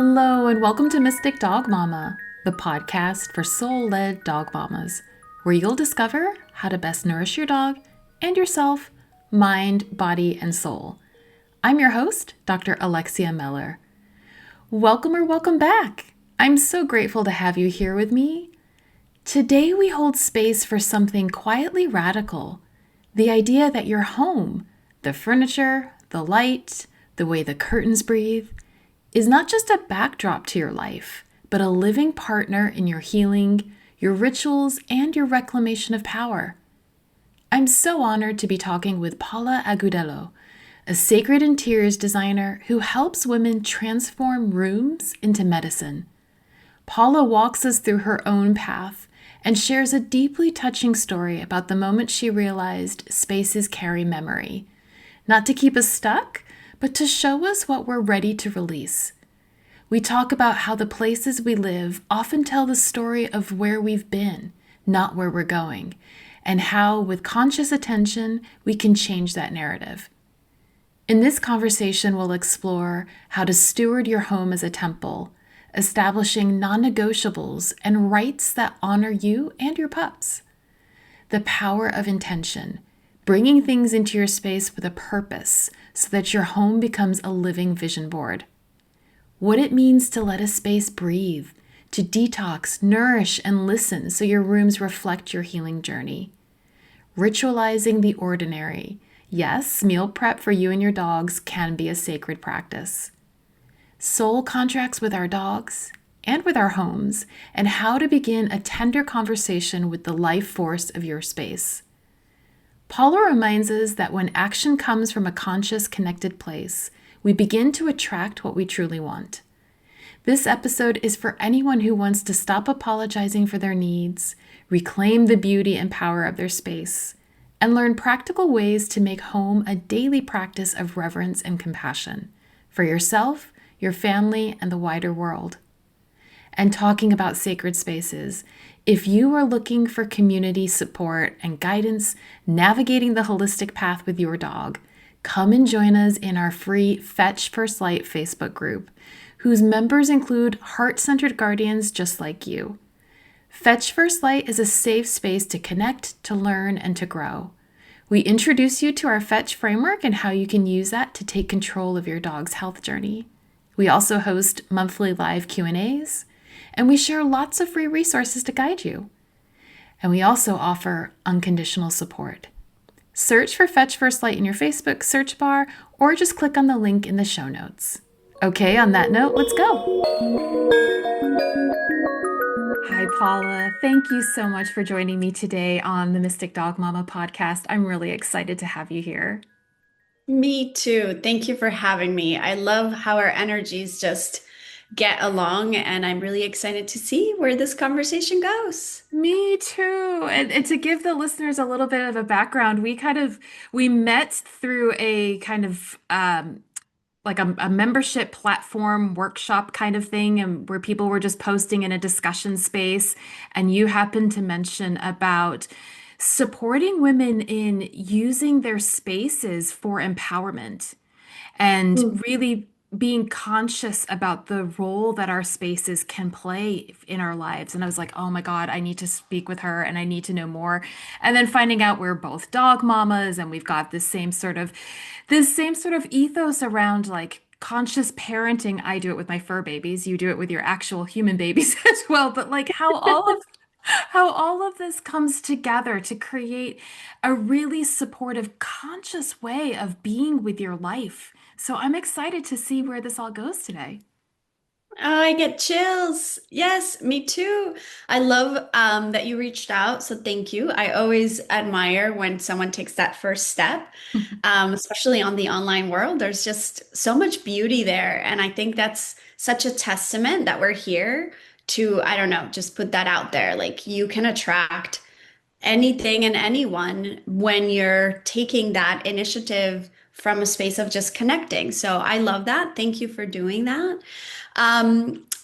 Hello, and welcome to Mystic Dog Mama, the podcast for soul led dog mamas, where you'll discover how to best nourish your dog and yourself, mind, body, and soul. I'm your host, Dr. Alexia Meller. Welcome or welcome back. I'm so grateful to have you here with me. Today, we hold space for something quietly radical: the idea that your home, the furniture, the light, the way the curtains breathe, is not just a backdrop to your life, but a living partner in your healing, your rituals, and your reclamation of power. I'm so honored to be talking with Paula Agudelo, a sacred interiors designer who helps women transform rooms into medicine. Paula walks us through her own path and shares a deeply touching story about the moment she realized spaces carry memory, not to keep us stuck, but to show us what we're ready to release. We talk about how the places we live often tell the story of where we've been, not where we're going, and how, with conscious attention, we can change that narrative. In this conversation, we'll explore how to steward your home as a temple, establishing non-negotiables and rites that honor you and your pups. The power of intention, bringing things into your space with a purpose so that your home becomes a living vision board. What it means to let a space breathe, to detox, nourish, and listen so your rooms reflect your healing journey. Ritualizing the ordinary. Yes, meal prep for you and your dogs can be a sacred practice. Soul contracts with our dogs and with our homes, and how to begin a tender conversation with the life force of your space. Paula reminds us that when action comes from a conscious, connected place, we begin to attract what we truly want. This episode is for anyone who wants to stop apologizing for their needs, reclaim the beauty and power of their space, and learn practical ways to make home a daily practice of reverence and compassion for yourself, your family, and the wider world. And talking about sacred spaces, if you are looking for community support and guidance navigating the holistic path with your dog, come and join us in our free Fetch First Light Facebook group, whose members include heart-centered guardians just like you. Fetch First Light is a safe space to connect, to learn, and to grow. We introduce you to our Fetch framework and how you can use that to take control of your dog's health journey. We also host monthly live Q&As, and we share lots of free resources to guide you. And we also offer unconditional support. Search for Fetch First Light in your Facebook search bar, or just click on the link in the show notes. Okay, on that note, let's go. Hi, Paula. Thank you so much for joining me today on the Mystic Dog Mama podcast. I'm really excited to have you here. Me too. Thank you for having me. I love how our energies just get along, and I'm really excited to see where this conversation goes. Me too. And to give the listeners a little bit of a background, we met through a kind of like a membership platform workshop kind of thing, and where people were just posting in a discussion space, and you happened to mention about supporting women in using their spaces for empowerment and really being conscious about the role that our spaces can play in our lives. And I was like, oh my God, I need to speak with her and I need to know more. And then finding out we're both dog mamas and we've got this same sort of ethos around like conscious parenting. I do it with my fur babies. You do it with your actual human babies as well. But like how all of this comes together to create a really supportive, conscious way of being with your life. So I'm excited to see where this all goes today. Oh, I get chills. Yes, me too. I love that you reached out, so thank you. I always admire when someone takes that first step, especially on the online world. There's just so much beauty there, and I think that's such a testament that we're here to, I don't know, just put that out there. Like you can attract anything and anyone when you're taking that initiative from a space of just connecting. So I love that. Thank you for doing that.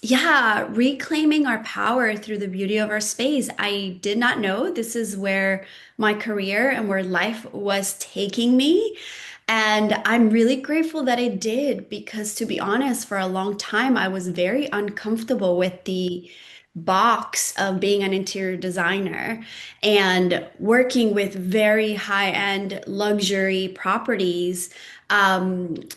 Yeah, reclaiming our power through the beauty of our space. I did not know this is where my career and where life was taking me. And I'm really grateful that I did because, to be honest, for a long time, I was very uncomfortable with the box of being an interior designer and working with very high-end luxury properties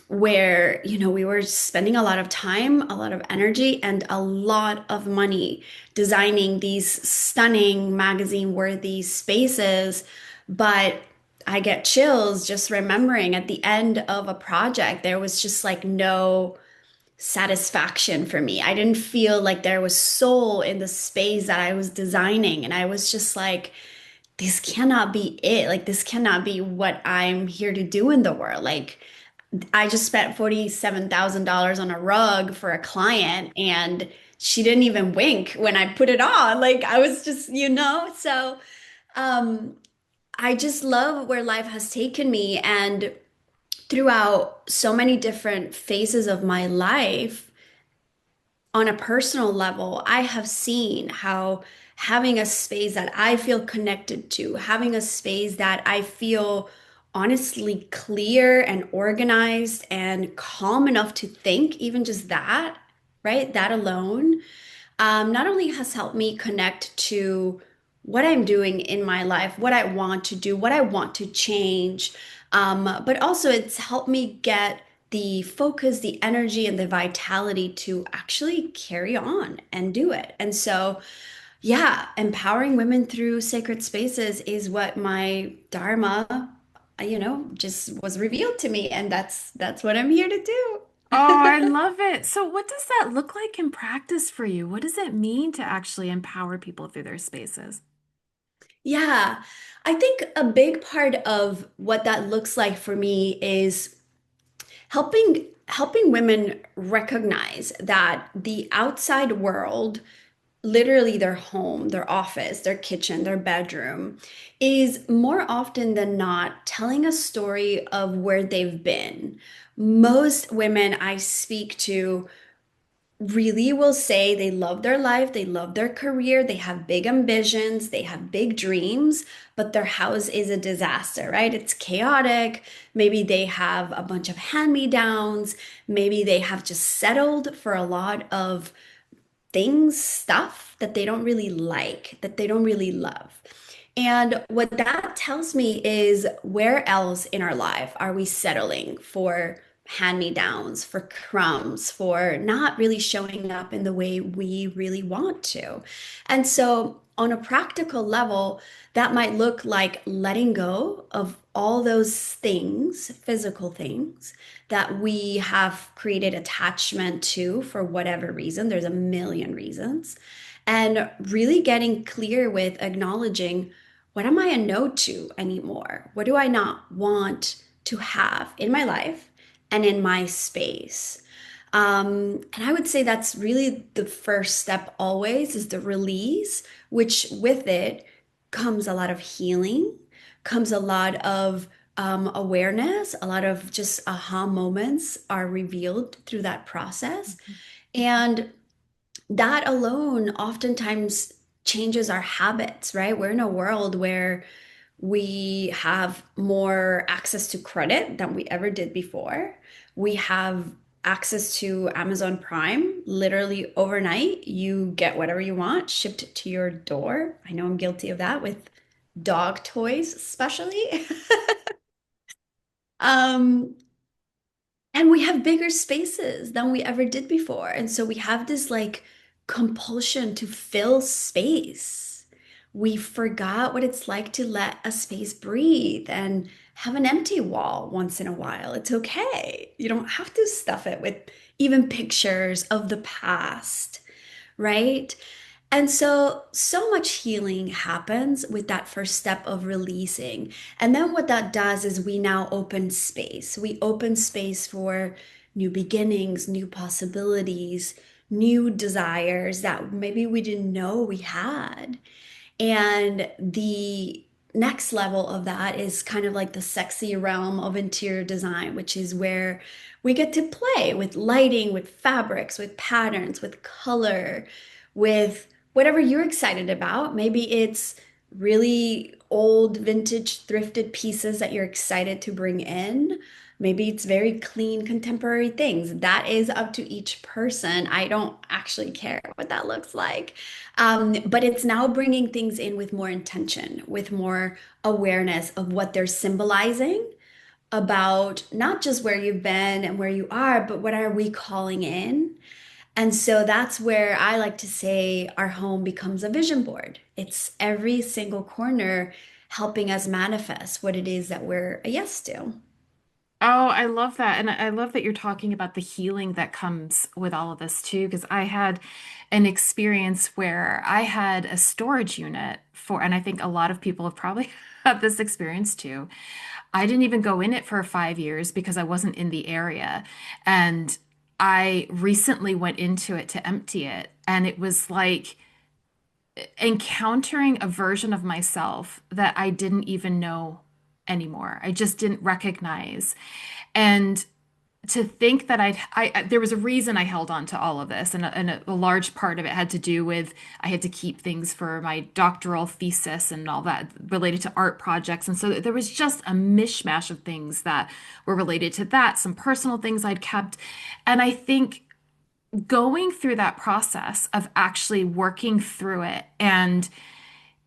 where, we were spending a lot of time, a lot of energy, and a lot of money designing these stunning magazine-worthy spaces. But I get chills just remembering at the end of a project, there was just like no satisfaction for me. I didn't feel like there was soul in the space that I was designing. And I was just like, this cannot be it. Like, this cannot be what I'm here to do in the world. Like, I just spent $47,000 on a rug for a client and she didn't even wink when I put it on. Like, I was just, so um, I just love where life has taken me. And throughout so many different phases of my life, on a personal level, I have seen how having a space that I feel connected to, having a space that I feel honestly clear and organized and calm enough to think, even just that, right? That alone not only has helped me connect to what I'm doing in my life, what I want to do, what I want to change, but also it's helped me get the focus, the energy, and the vitality to actually carry on and do it. And so, yeah, empowering women through sacred spaces is what my dharma, just was revealed to me, and that's what I'm here to do. Oh, I love it. So, what does that look like in practice for you? What does it mean to actually empower people through their spaces? Yeah, I think a big part of what that looks like for me is helping women recognize that the outside world, literally their home, their office, their kitchen, their bedroom, is more often than not telling a story of where they've been. Most women I speak to really will say they love their life, they love their career, they have big ambitions, they have big dreams, but their house is a disaster, right? It's chaotic. Maybe they have a bunch of hand-me-downs. Maybe they have just settled for a lot of things, stuff that they don't really like, that they don't really love. And what that tells me is where else in our life are we settling for hand-me-downs, for crumbs, for not really showing up in the way we really want to. And so, on a practical level, that might look like letting go of all those things, physical things, that we have created attachment to for whatever reason. There's a million reasons. And really getting clear with acknowledging what am I a no to anymore? What do I not want to have in my life and in my space? And I would say that's really the first step always is the release, which with it comes a lot of healing, comes a lot of awareness, a lot of just aha moments are revealed through that process. And that alone oftentimes changes our habits, right? We're in a world where we have more access to credit than we ever did before. We have access to Amazon Prime. Literally overnight, you get whatever you want shipped to your door. I know I'm guilty of that with dog toys, especially. Um, and we have bigger spaces than we ever did before. And so we have this like compulsion to fill space. We forgot what it's like to let a space breathe and have an empty wall once in a while. It's okay. You don't have to stuff it with even pictures of the past, right? And so, so much healing happens with that first step of releasing. And then what that does is we now open space. We open space for new beginnings, new possibilities, new desires that maybe we didn't know we had. And the next level of that is kind of like the sexy realm of interior design, which is where we get to play with lighting, with fabrics, with patterns, with color, with whatever you're excited about. Maybe it's really old, vintage, thrifted pieces that you're excited to bring in. Maybe it's very clean, contemporary things. That is up to each person. I don't actually care what that looks like. But it's now bringing things in with more intention, with more awareness of what they're symbolizing about not just where you've been and where you are, but what are we calling in? And so that's where I like to say our home becomes a vision board. It's every single corner helping us manifest what it is that we're a yes to. Oh, I love that. And I love that you're talking about the healing that comes with all of this too, because I had an experience where I had a storage unit for, and I think a lot of people have probably had this experience too. I didn't even go in it for 5 years because I wasn't in the area. And I recently went into it to empty it. And it was like encountering a version of myself that I didn't even know anymore. I just didn't recognize. And to think that there was a reason I held on to all of this, and a large part of it had to do with I had to keep things for my doctoral thesis and all that related to art projects. And so there was just a mishmash of things that were related to that, some personal things I'd kept. And I think going through that process of actually working through it and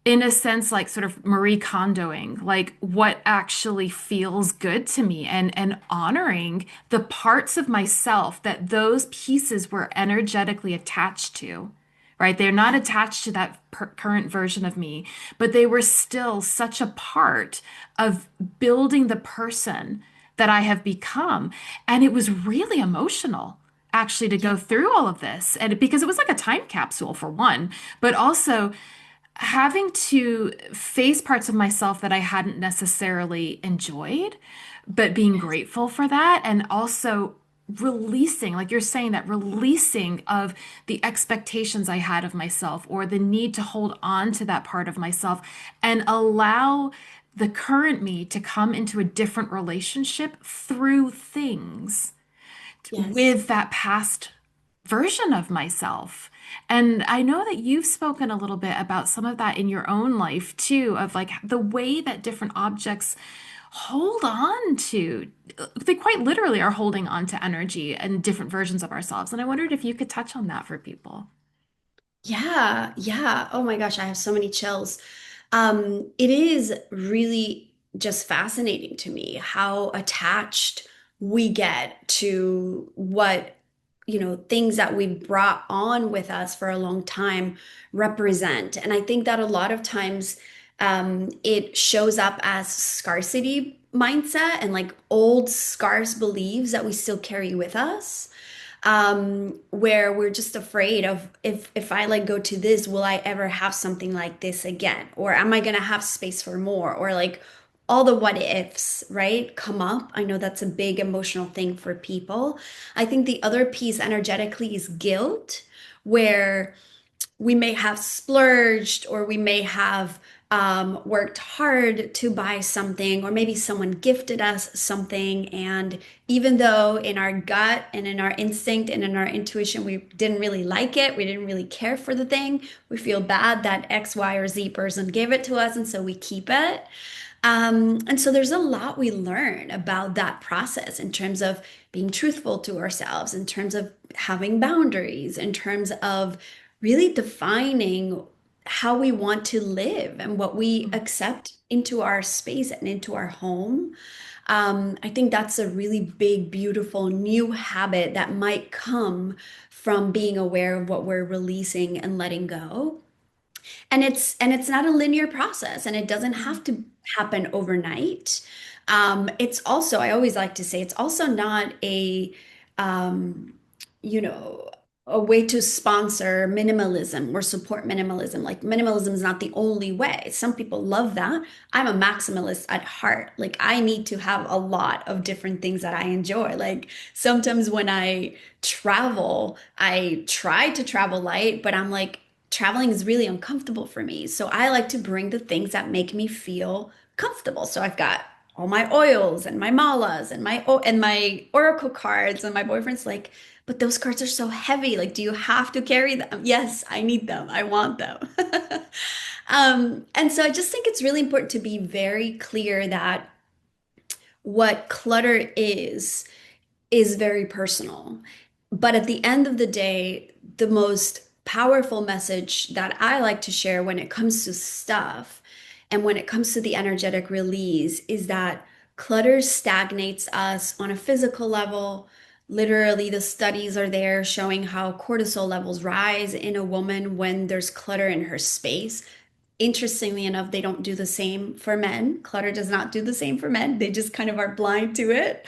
in a sense like sort of Marie Kondoing like what actually feels good to me and honoring the parts of myself that those pieces were energetically attached to, right? They're not Yeah. attached to that current version of me, but they were still such a part of building the person that I have become. And it was really emotional actually to Yeah. go through all of this, and because it was like a time capsule for one, but also having to face parts of myself that I hadn't necessarily enjoyed, but being grateful for that. And also releasing, like you're saying, that releasing of the expectations I had of myself or the need to hold on to that part of myself and allow the current me to come into a different relationship through things Yes. with that past version of myself. And I know that you've spoken a little bit about some of that in your own life too, of like the way that different objects hold on to, they quite literally are holding on to energy and different versions of ourselves. And I wondered if you could touch on that for people. Yeah, yeah. Oh my gosh, I have so many chills. It is really just fascinating to me how attached we get to what, things that we brought on with us for a long time represent. And I think that a lot of times it shows up as scarcity mindset and like old scarce beliefs that we still carry with us, where we're just afraid of if I like go to this, will I ever have something like this again? Or am I gonna have space for more? Or like all the what ifs, right, come up. I know that's a big emotional thing for people. I think the other piece energetically is guilt, where we may have splurged or we may have worked hard to buy something, or maybe someone gifted us something. And even though in our gut and in our instinct and in our intuition, we didn't really like it, we didn't really care for the thing, we feel bad that X, Y, or Z person gave it to us. And so we keep it. And so there's a lot we learn about that process in terms of being truthful to ourselves, in terms of having boundaries, in terms of really defining how we want to live and what we accept into our space and into our home. I think that's a really big, beautiful new habit that might come from being aware of what we're releasing and letting go. And it's not a linear process, and it doesn't have to happen overnight. It's also, I always like to say, it's also not um, you know, a way to sponsor minimalism or support minimalism. Like minimalism is not the only way. Some people love that. I'm a maximalist at heart. Like I need to have a lot of different things that I enjoy. Like sometimes when I travel, I try to travel light, but I'm like, traveling is really uncomfortable for me. So I like to bring the things that make me feel comfortable. So I've got all my oils and my malas and my oracle cards, and my boyfriend's like, but those cards are so heavy. Like, do you have to carry them? Yes, I need them. I want them. And so I just think it's really important to be very clear that what clutter is very personal. But at the end of the day, the most powerful message that I like to share when it comes to stuff and when it comes to the energetic release is that clutter stagnates us on a physical level. Literally, the studies are there showing how cortisol levels rise in a woman when there's clutter in her space. Interestingly enough, they don't do the same for men. Clutter does not do the same for men. They just kind of are blind to it.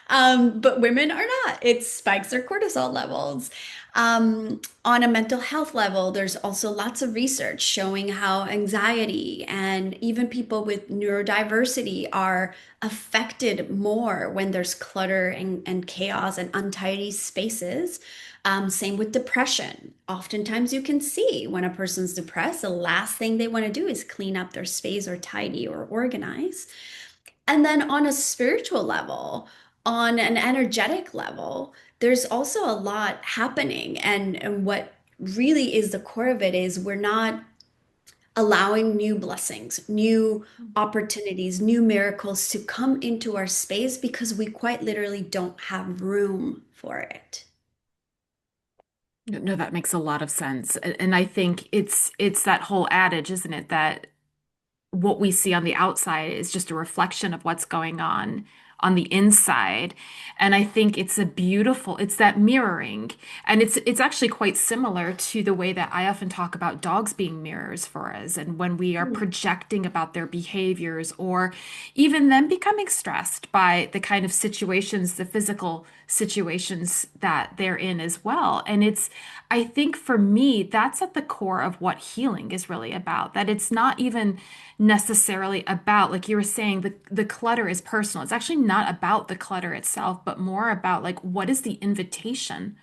But women are not. It spikes their cortisol levels. On a mental health level, there's also lots of research showing how anxiety and even people with neurodiversity are affected more when there's clutter and chaos and untidy spaces. Same with depression. Oftentimes, you can see when a person's depressed, the last thing they want to do is clean up their space or tidy or organize. And then on a spiritual level, on an energetic level, there's also a lot happening. And what really is the core of it is we're not allowing new blessings, new opportunities, new miracles to come into our space because we quite literally don't have room for it. No, that makes a lot of sense. And I think it's that whole adage, isn't it, that what we see on the outside is just a reflection of what's going on the inside. And I think it's that mirroring. And it's actually quite similar to the way that I often talk about dogs being mirrors for us. And when we are projecting about their behaviors or even them becoming stressed by the kind of situations, the physical situations that they're in as well. And I think for me, that's at the core of what healing is really about, that it's not even necessarily about, like you were saying, the clutter is personal. It's actually not about the clutter itself, but more about like what is the invitation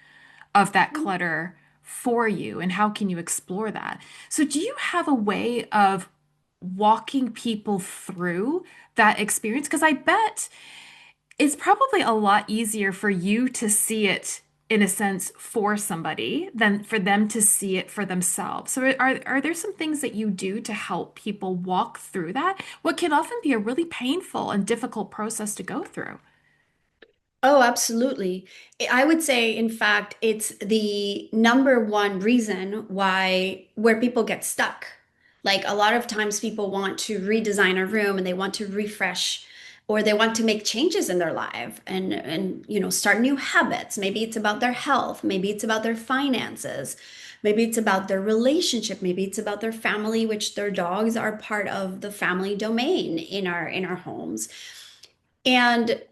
of that clutter for you and how can you explore that? So do you have a way of walking people through that experience? Because I bet it's probably a lot easier for you to see it in a sense for somebody than for them to see it for themselves. So are there some things that you do to help people walk through that? What can often be a really painful and difficult process to go through. Oh, absolutely. I would say, in fact, it's the number one reason why where people get stuck. Like a lot of times people want to redesign a room and they want to refresh or they want to make changes in their life and start new habits. Maybe it's about their health, maybe it's about their finances, maybe it's about their relationship, maybe it's about their family, which their dogs are part of the family domain in our homes. And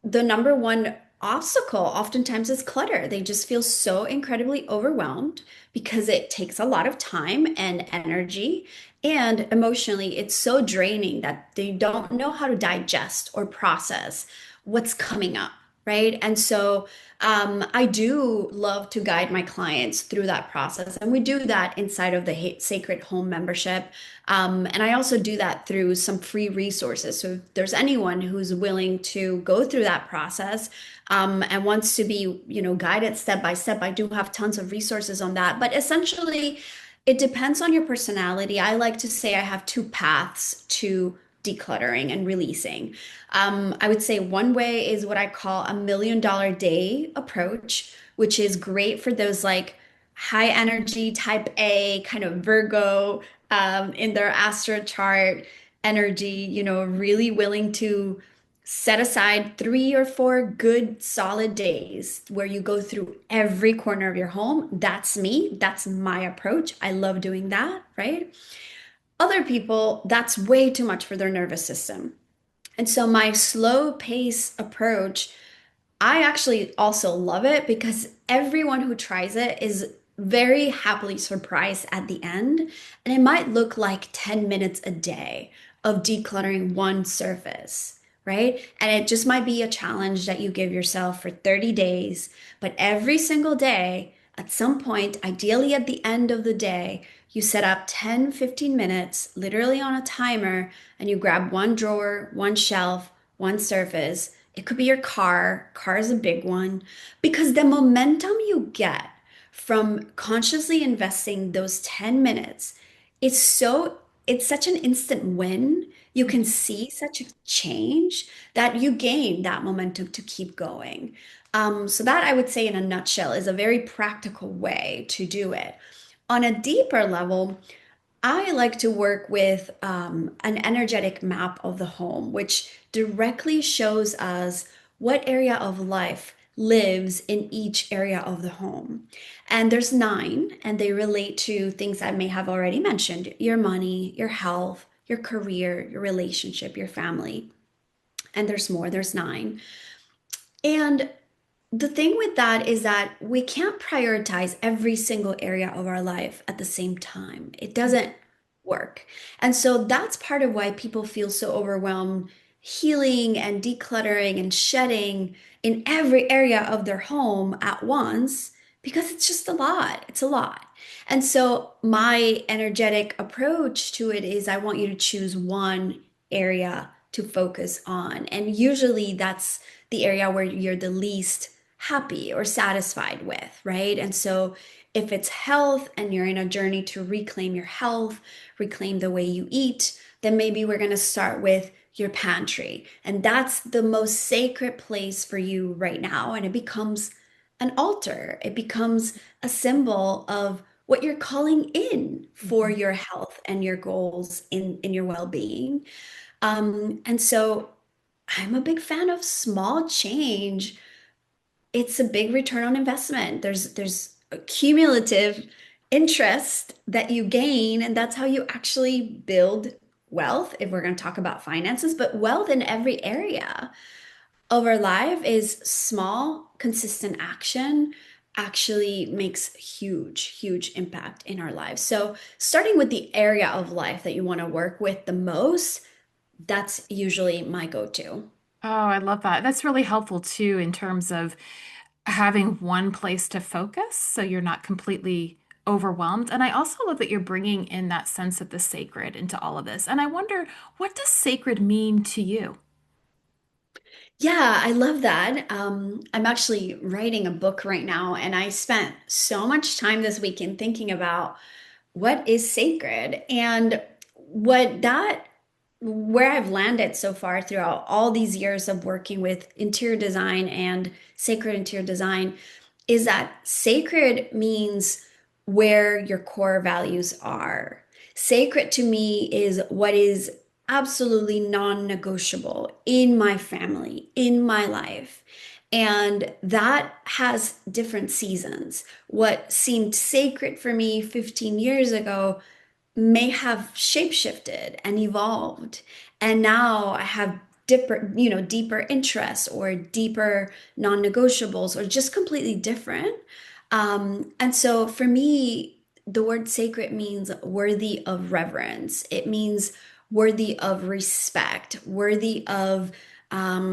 the number one obstacle oftentimes is clutter. They just feel so incredibly overwhelmed because it takes a lot of time and energy. And emotionally, it's so draining that they don't know how to digest or process what's coming up, right? And so I do love to guide my clients through that process. And we do that inside of the Sacred Home membership. And I also do that through some free resources. So if there's anyone who's willing to go through that process and wants to be guided step by step, I do have tons of resources on that. But essentially, it depends on your personality. I like to say I have two paths to decluttering and releasing. I would say one way is what I call a $1 million day approach, which is great for those like high energy type A kind of Virgo in their astro chart energy, really willing to set aside 3 or 4 good solid days where you go through every corner of your home. That's me. That's my approach. I love doing that, right? Other people, that's way too much for their nervous system. And so my slow pace approach, I actually also love it because everyone who tries it is very happily surprised at the end. And it might look like 10 minutes a day of decluttering one surface, right? And it just might be a challenge that you give yourself for 30 days, but every single day, at some point, ideally at the end of the day, you set up 10, 15 minutes, literally on a timer, and you grab one drawer, one shelf, one surface. It could be your car. Car is a big one because the momentum you get from consciously investing those 10 minutes, it's so, it's such an instant win. You can see such a change that you gain that momentum to keep going. So that I would say in a nutshell is a very practical way to do it. On a deeper level, I like to work with an energetic map of the home, which directly shows us what area of life lives in each area of the home. And there's nine, and they relate to things I may have already mentioned: your money, your health, your career, your relationship, your family. And there's more, there's nine. And the thing with that is that we can't prioritize every single area of our life at the same time. It doesn't work. And so that's part of why people feel so overwhelmed healing and decluttering and shedding in every area of their home at once because it's just a lot. It's a lot. And so my energetic approach to it is I want you to choose one area to focus on. And usually that's the area where you're the least happy or satisfied with, right? And so if it's health and you're in a journey to reclaim your health, reclaim the way you eat, then maybe we're going to start with your pantry. And that's the most sacred place for you right now. And it becomes an altar, it becomes a symbol of what you're calling in for Mhm. your health and your goals in your well-being. And so I'm a big fan of small change. It's a big return on investment. There's a cumulative interest that you gain, and that's how you actually build wealth if we're going to talk about finances, but wealth in every area of our life is small, consistent action actually makes huge impact in our lives. So starting with the area of life that you want to work with the most, that's usually my go-to. Oh, I love that. That's really helpful too in terms of having one place to focus so you're not completely overwhelmed. And I also love that you're bringing in that sense of the sacred into all of this. And I wonder, what does sacred mean to you? Yeah, I love that. I'm actually writing a book right now, and I spent so much time this weekend thinking about what is sacred and what that where I've landed so far throughout all these years of working with interior design and sacred interior design is that sacred means where your core values are. Sacred to me is what is absolutely non-negotiable in my family, in my life. And that has different seasons. What seemed sacred for me 15 years ago may have shapeshifted and evolved. And now I have deeper interests or deeper non-negotiables or just completely different. And so for me, the word sacred means worthy of reverence. It means worthy of respect, worthy of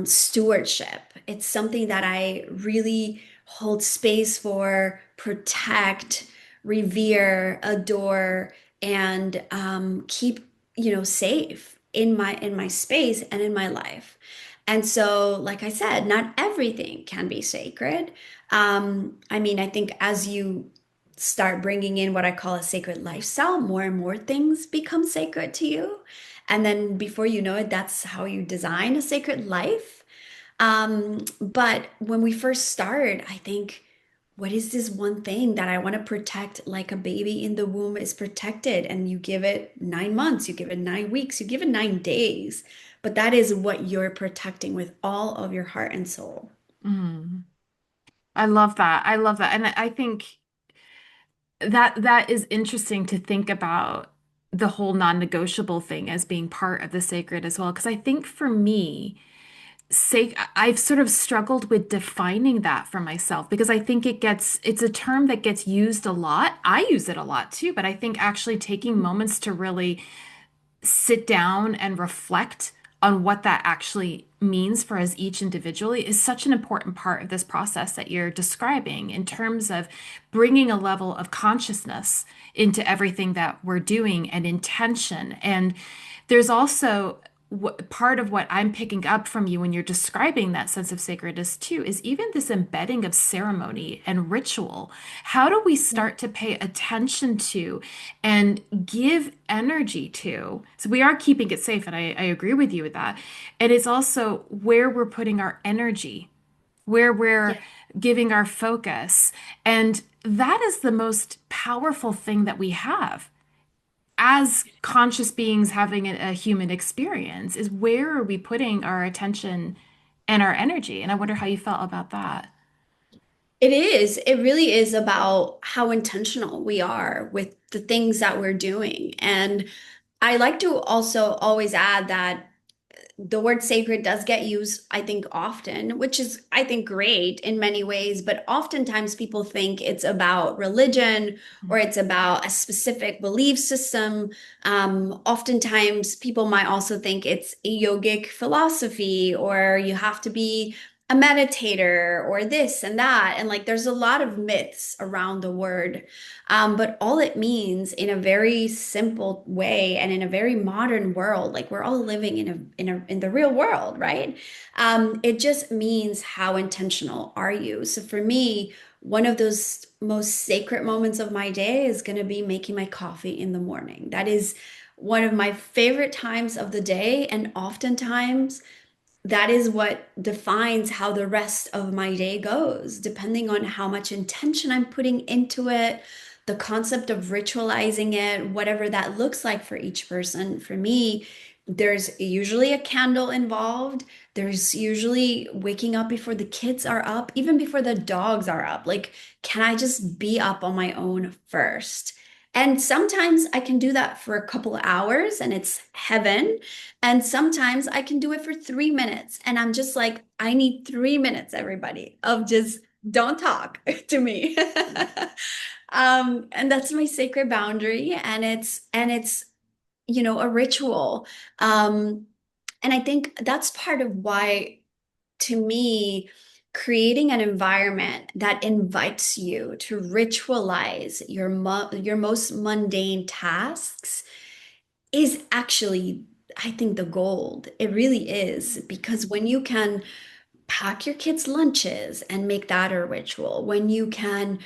stewardship. It's something that I really hold space for, protect, revere, adore, and keep safe in my space and in my life. And so, like I said, not everything can be sacred. I mean, I think as you start bringing in what I call a sacred lifestyle, more and more things become sacred to you. And then before you know it, that's how you design a sacred life. But when we first start, I think, what is this one thing that I want to protect like a baby in the womb is protected? And you give it 9 months, you give it 9 weeks, you give it 9 days. But that is what you're protecting with all of your heart and soul. Mm, I love that. I love that. And I think that is interesting to think about the whole non-negotiable thing as being part of the sacred as well. Because I think for me, I've sort of struggled with defining that for myself because I think it's a term that gets used a lot. I use it a lot too, but I think actually taking moments to really sit down and reflect on what that actually means for us each individually is such an important part of this process that you're describing in terms of bringing a level of consciousness into everything that we're doing and intention. And there's also part of what I'm picking up from you when you're describing that sense of sacredness too is even this embedding of ceremony and ritual. How do we start to pay attention to and give energy to? So we are keeping it safe, and I agree with you with that. And it's also where we're putting our energy, where we're Yeah. giving our focus. And that is the most powerful thing that we have as conscious beings having a human experience is where are we putting our attention and our energy? And I wonder how you felt about that. It is. It really is about how intentional we are with the things that we're doing. And I like to also always add that the word sacred does get used, I think, often, which is, I think, great in many ways. But oftentimes people think it's about religion or it's about a specific belief system. Oftentimes people might also think it's a yogic philosophy or you have to be a meditator or this and that. And like there's a lot of myths around the word. But all it means in a very simple way and in a very modern world, like we're all living in the real world, right? It just means how intentional are you? So for me, one of those most sacred moments of my day is going to be making my coffee in the morning. That is one of my favorite times of the day, and oftentimes that is what defines how the rest of my day goes, depending on how much intention I'm putting into it, the concept of ritualizing it, whatever that looks like for each person. For me, there's usually a candle involved. There's usually waking up before the kids are up, even before the dogs are up. Like, can I just be up on my own first? And sometimes I can do that for a couple of hours and it's heaven. And sometimes I can do it for 3 minutes. And I'm just like, I need 3 minutes, everybody, of just don't talk to me. And that's my sacred boundary. And it's a ritual. Um, and I think that's part of why, to me, creating an environment that invites you to ritualize your most mundane tasks is actually, I think, the gold. It really is. Because when you can pack your kids' lunches and make that a ritual, when you can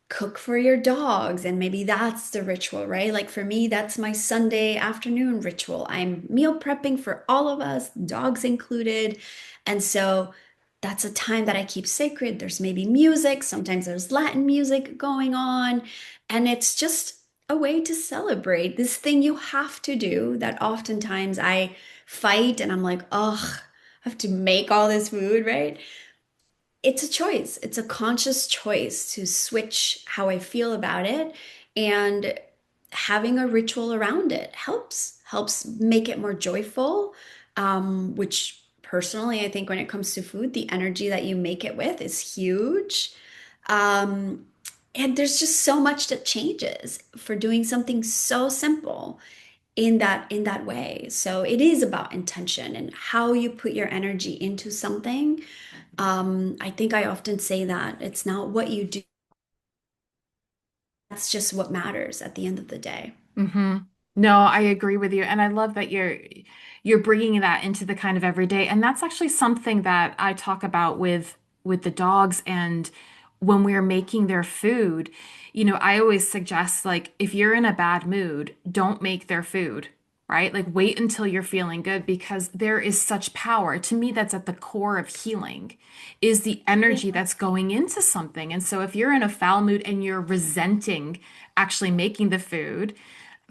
cook for your dogs, and maybe that's the ritual, right? Like for me, that's my Sunday afternoon ritual. I'm meal prepping for all of us, dogs included. And so that's a time that I keep sacred. There's maybe music, sometimes there's Latin music going on, and it's just a way to celebrate this thing you have to do that oftentimes I fight and I'm like, oh, I have to make all this food, right? It's a choice. It's a conscious choice to switch how I feel about it. And having a ritual around it helps make it more joyful, which personally, I think when it comes to food, the energy that you make it with is huge. Um, and there's just so much that changes for doing something so simple in that way. So it is about intention and how you put your energy into something. I think I often say that it's not what you do, that's just what matters at the end of the day. Hmm. No, I agree with you, and I love that you're bringing that into the kind of everyday, and that's actually something that I talk about with the dogs, and when we're making their food, I always suggest like if you're in a bad mood, don't make their food, right? Like wait until you're feeling good because there is such power. To me, that's at the core of healing, is the Yeah. energy that's going into something. And so if you're in a foul mood and you're resenting actually making the food,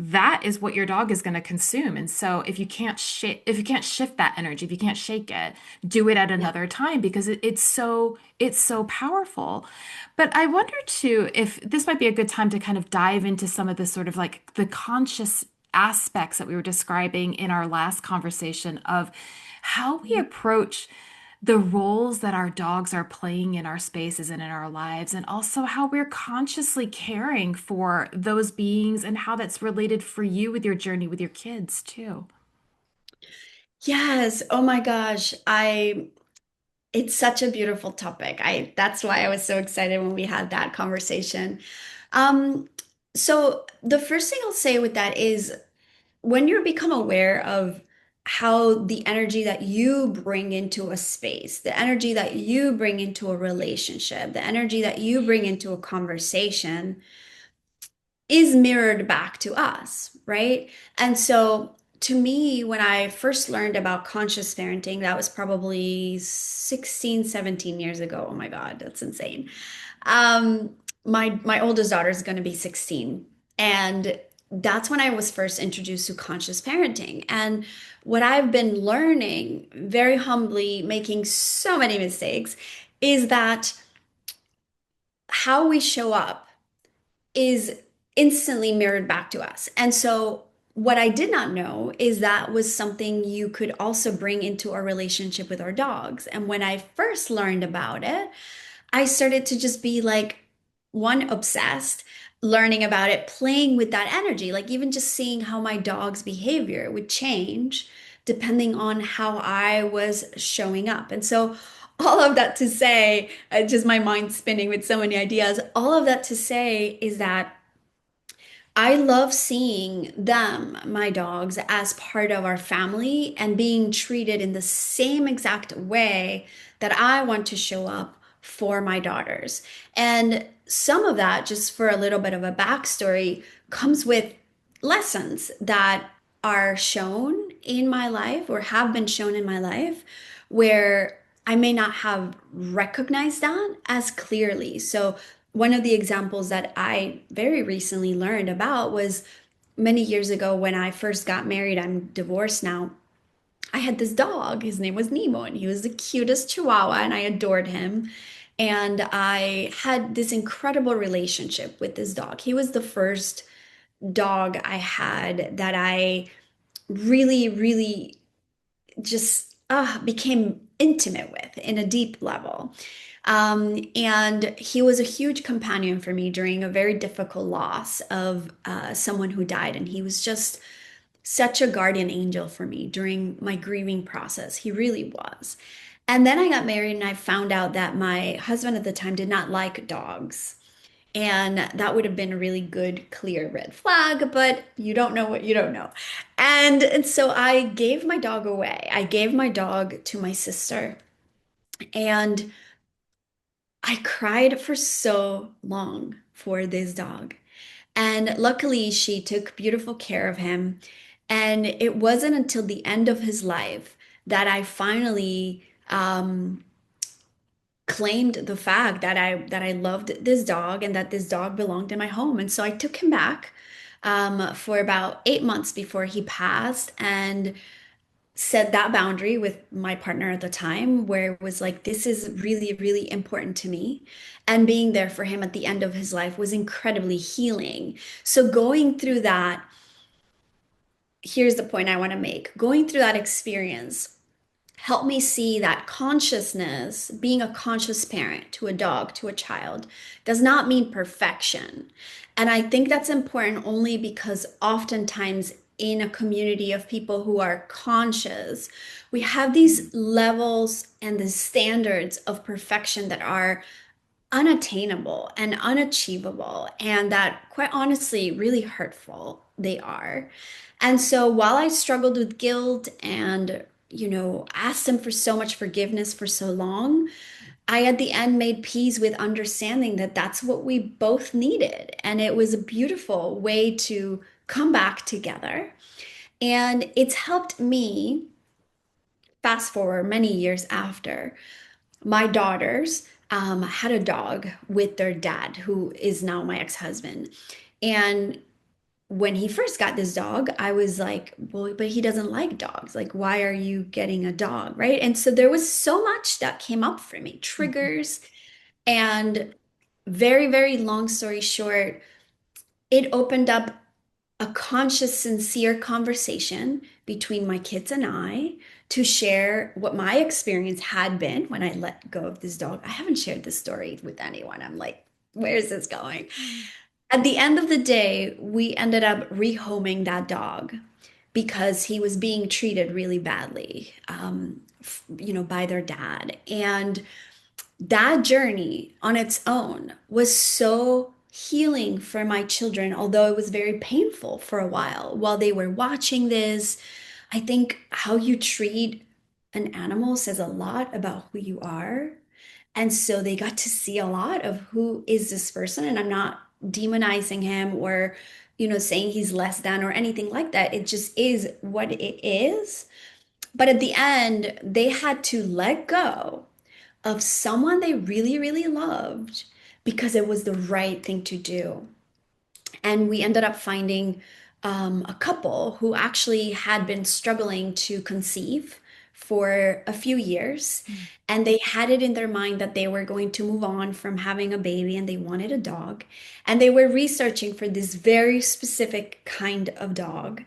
that is what your dog is going to consume. And so if you can't shift that energy, if you can't shake it, do it at Yeah. another time because it's so powerful. But I wonder too if this might be a good time to kind of dive into some of the sort of like the conscious aspects that we were describing in our last conversation of how we approach the roles that our dogs are playing in our spaces and in our lives, and also how we're consciously caring for those beings and how that's related for you with your journey with your kids too. Yes. Oh my gosh. It's such a beautiful topic. That's why I was so excited when we had that conversation. Um, so the first thing I'll say with that is when you become aware of how the energy that you bring into a space, the energy that you bring into a relationship, the energy that you bring into a conversation is mirrored back to us, right? And so to me, when I first learned about conscious parenting, that was probably 16, 17 years ago. Oh my God, that's insane. Um, my oldest daughter is going to be 16, and that's when I was first introduced to conscious parenting. And what I've been learning, very humbly, making so many mistakes, is that how we show up is instantly mirrored back to us. And so what I did not know is that was something you could also bring into our relationship with our dogs. And when I first learned about it, I started to just be like, one, obsessed, learning about it, playing with that energy, like even just seeing how my dog's behavior would change depending on how I was showing up. And so, all of that to say, just my mind spinning with so many ideas, all of that to say is that I love seeing them, my dogs, as part of our family and being treated in the same exact way that I want to show up for my daughters. And some of that, just for a little bit of a backstory, comes with lessons that are shown in my life or have been shown in my life where I may not have recognized that as clearly. So, one of the examples that I very recently learned about was many years ago when I first got married. I'm divorced now. I had this dog. His name was Nemo, and he was the cutest Chihuahua, and I adored him. And I had this incredible relationship with this dog. He was the first dog I had that I really, really just became intimate with in a deep level. And he was a huge companion for me during a very difficult loss of someone who died. And he was just such a guardian angel for me during my grieving process. He really was. And then I got married and I found out that my husband at the time did not like dogs. And that would have been a really good, clear red flag, but you don't know what you don't know. And so I gave my dog away. I gave my dog to my sister. And I cried for so long for this dog. And luckily, she took beautiful care of him. And it wasn't until the end of his life that I finally claimed the fact that I loved this dog and that this dog belonged in my home. And so I took him back for about 8 months before he passed and set that boundary with my partner at the time, where it was like, this is really, really important to me. And being there for him at the end of his life was incredibly healing. So going through that, here's the point I want to make. Going through that experience help me see that consciousness, being a conscious parent to a dog, to a child, does not mean perfection. And I think that's important only because oftentimes in a community of people who are conscious, we have these levels and the standards of perfection that are unattainable and unachievable, and that, quite honestly, really hurtful they are. And so while I struggled with guilt and, asked him for so much forgiveness for so long, I at the end made peace with understanding that that's what we both needed. And it was a beautiful way to come back together. And it's helped me fast forward many years after. My daughters had a dog with their dad, who is now my ex-husband. And when he first got this dog, I was like, well, but he doesn't like dogs. Like, why are you getting a dog? Right. And so there was so much that came up for me, Mhm. triggers. And very, very long story short, it opened up a conscious, sincere conversation between my kids and I to share what my experience had been when I let go of this dog. I haven't shared this story with anyone. I'm like, where is this going? At the end of the day, we ended up rehoming that dog because he was being treated really badly, by their dad. And that journey on its own was so healing for my children, although it was very painful for a while they were watching this. I think how you treat an animal says a lot about who you are. And so they got to see a lot of who is this person. And I'm not demonizing him or, saying he's less than or anything like that. It just is what it is. But at the end, they had to let go of someone they really, really loved because it was the right thing to do. And we ended up finding a couple who actually had been struggling to conceive for a few years. Mm. And they had it in their mind that they were going to move on from having a baby and they wanted a dog. And they were researching for this very specific kind of dog.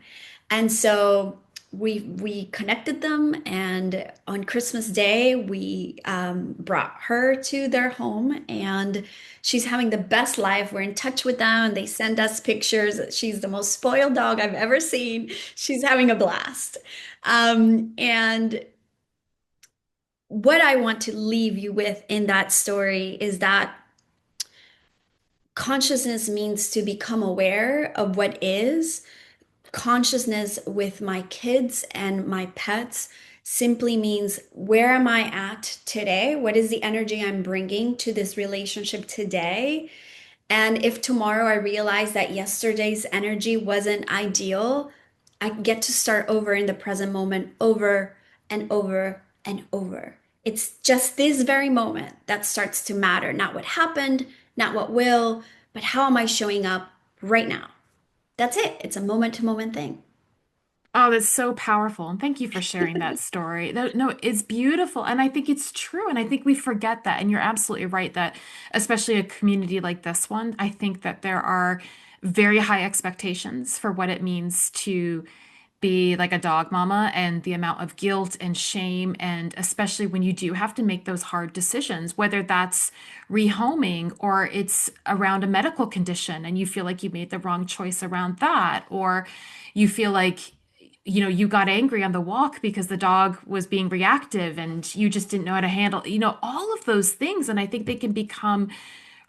And so we connected them, and on Christmas Day we brought her to their home, and she's having the best life. We're in touch with them, and they send us pictures. She's the most spoiled dog I've ever seen. She's having a blast. And what I want to leave you with in that story is that consciousness means to become aware of what is. Consciousness with my kids and my pets simply means, where am I at today? What is the energy I'm bringing to this relationship today? And if tomorrow I realize that yesterday's energy wasn't ideal, I get to start over in the present moment, over and over and over. It's just this very moment that starts to matter, not what happened, not what will, but how am I showing up right now? That's it. It's a moment to moment thing. Oh, that's so powerful. And thank you for sharing that story. No, it's beautiful. And I think it's true. And I think we forget that. And you're absolutely right that, especially a community like this one, I think that there are very high expectations for what it means to be like a dog mama and the amount of guilt and shame. And especially when you do have to make those hard decisions, whether that's rehoming or it's around a medical condition and you feel like you made the wrong choice around that, or you feel like you got angry on the walk because the dog was being reactive and you just didn't know how to handle, all of those things. And I think they can become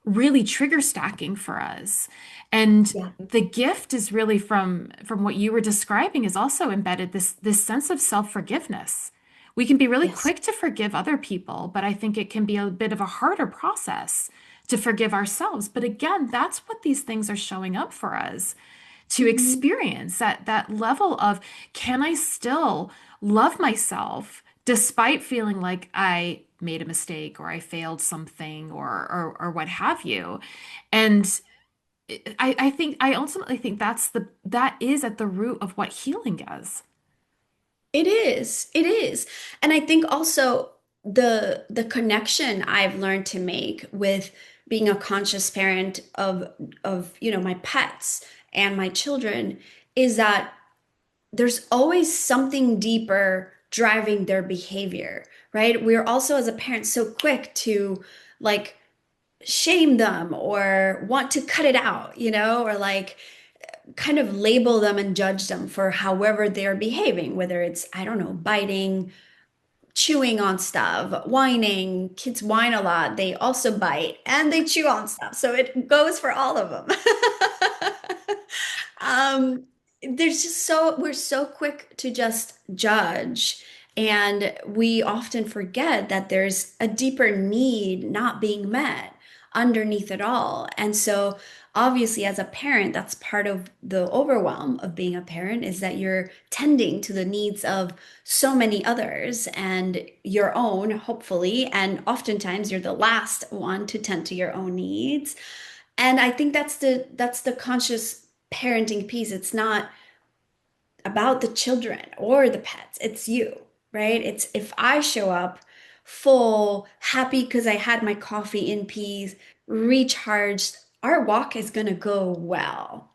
really trigger stacking for us. And Yeah. the gift is really from what you were describing is also embedded this sense of self-forgiveness. We can be really Yes. quick to forgive other people, but I think it can be a bit of a harder process to forgive ourselves. But again, that's what these things are showing up for us to Mhm. experience that level of, can I still love myself despite feeling like I made a mistake or I failed something or what have you. And I ultimately think that is at the root of what healing is. It is. It is. And I think also the connection I've learned to make with being a conscious parent of my pets and my children is that there's always something deeper driving their behavior, right? We're also as a parent so quick to like shame them or want to cut it out, or like kind of label them and judge them for however they're behaving, whether it's, I don't know, biting, chewing on stuff, whining. Kids whine a lot. They also bite and they chew on stuff. So it goes for all of them. um, there's just we're so quick to just judge. And we often forget that there's a deeper need not being met underneath it all. And so, obviously, as a parent, that's part of the overwhelm of being a parent is that you're tending to the needs of so many others and your own, hopefully. And oftentimes, you're the last one to tend to your own needs. And I think that's the conscious parenting piece. It's not about the children or the pets. It's you, right? It's if I show up full, happy because I had my coffee in peace, recharged, our walk is going to go well.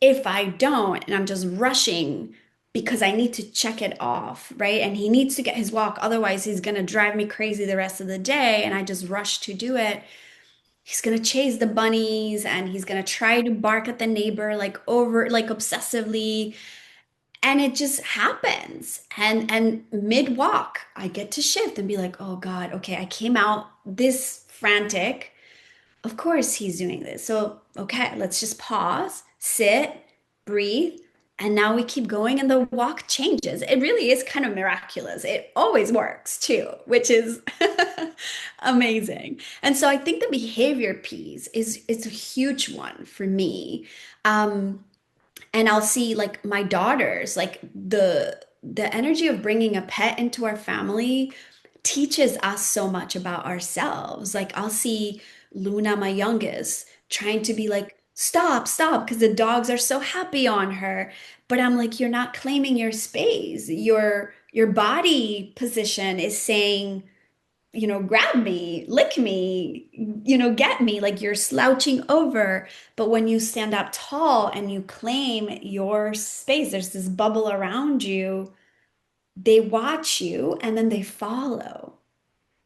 If I don't, and I'm just rushing because I need to check it off, right? And he needs to get his walk, otherwise, he's going to drive me crazy the rest of the day. And I just rush to do it. He's going to chase the bunnies and he's going to try to bark at the neighbor like over, like obsessively. And it just happens. And mid walk, I get to shift and be like, oh God, okay, I came out this frantic. Of course he's doing this. So, okay, let's just pause, sit, breathe, and now we keep going and the walk changes. It really is kind of miraculous. It always works too, which is amazing. And so I think the behavior piece is a huge one for me. Um, and I'll see like my daughters, like the energy of bringing a pet into our family teaches us so much about ourselves. Like I'll see Luna, my youngest, trying to be like, stop, stop, because the dogs are so happy on her. But I'm like, you're not claiming your space. Your body position is saying, grab me, lick me, get me, like you're slouching over. But when you stand up tall and you claim your space, there's this bubble around you, they watch you and then they follow,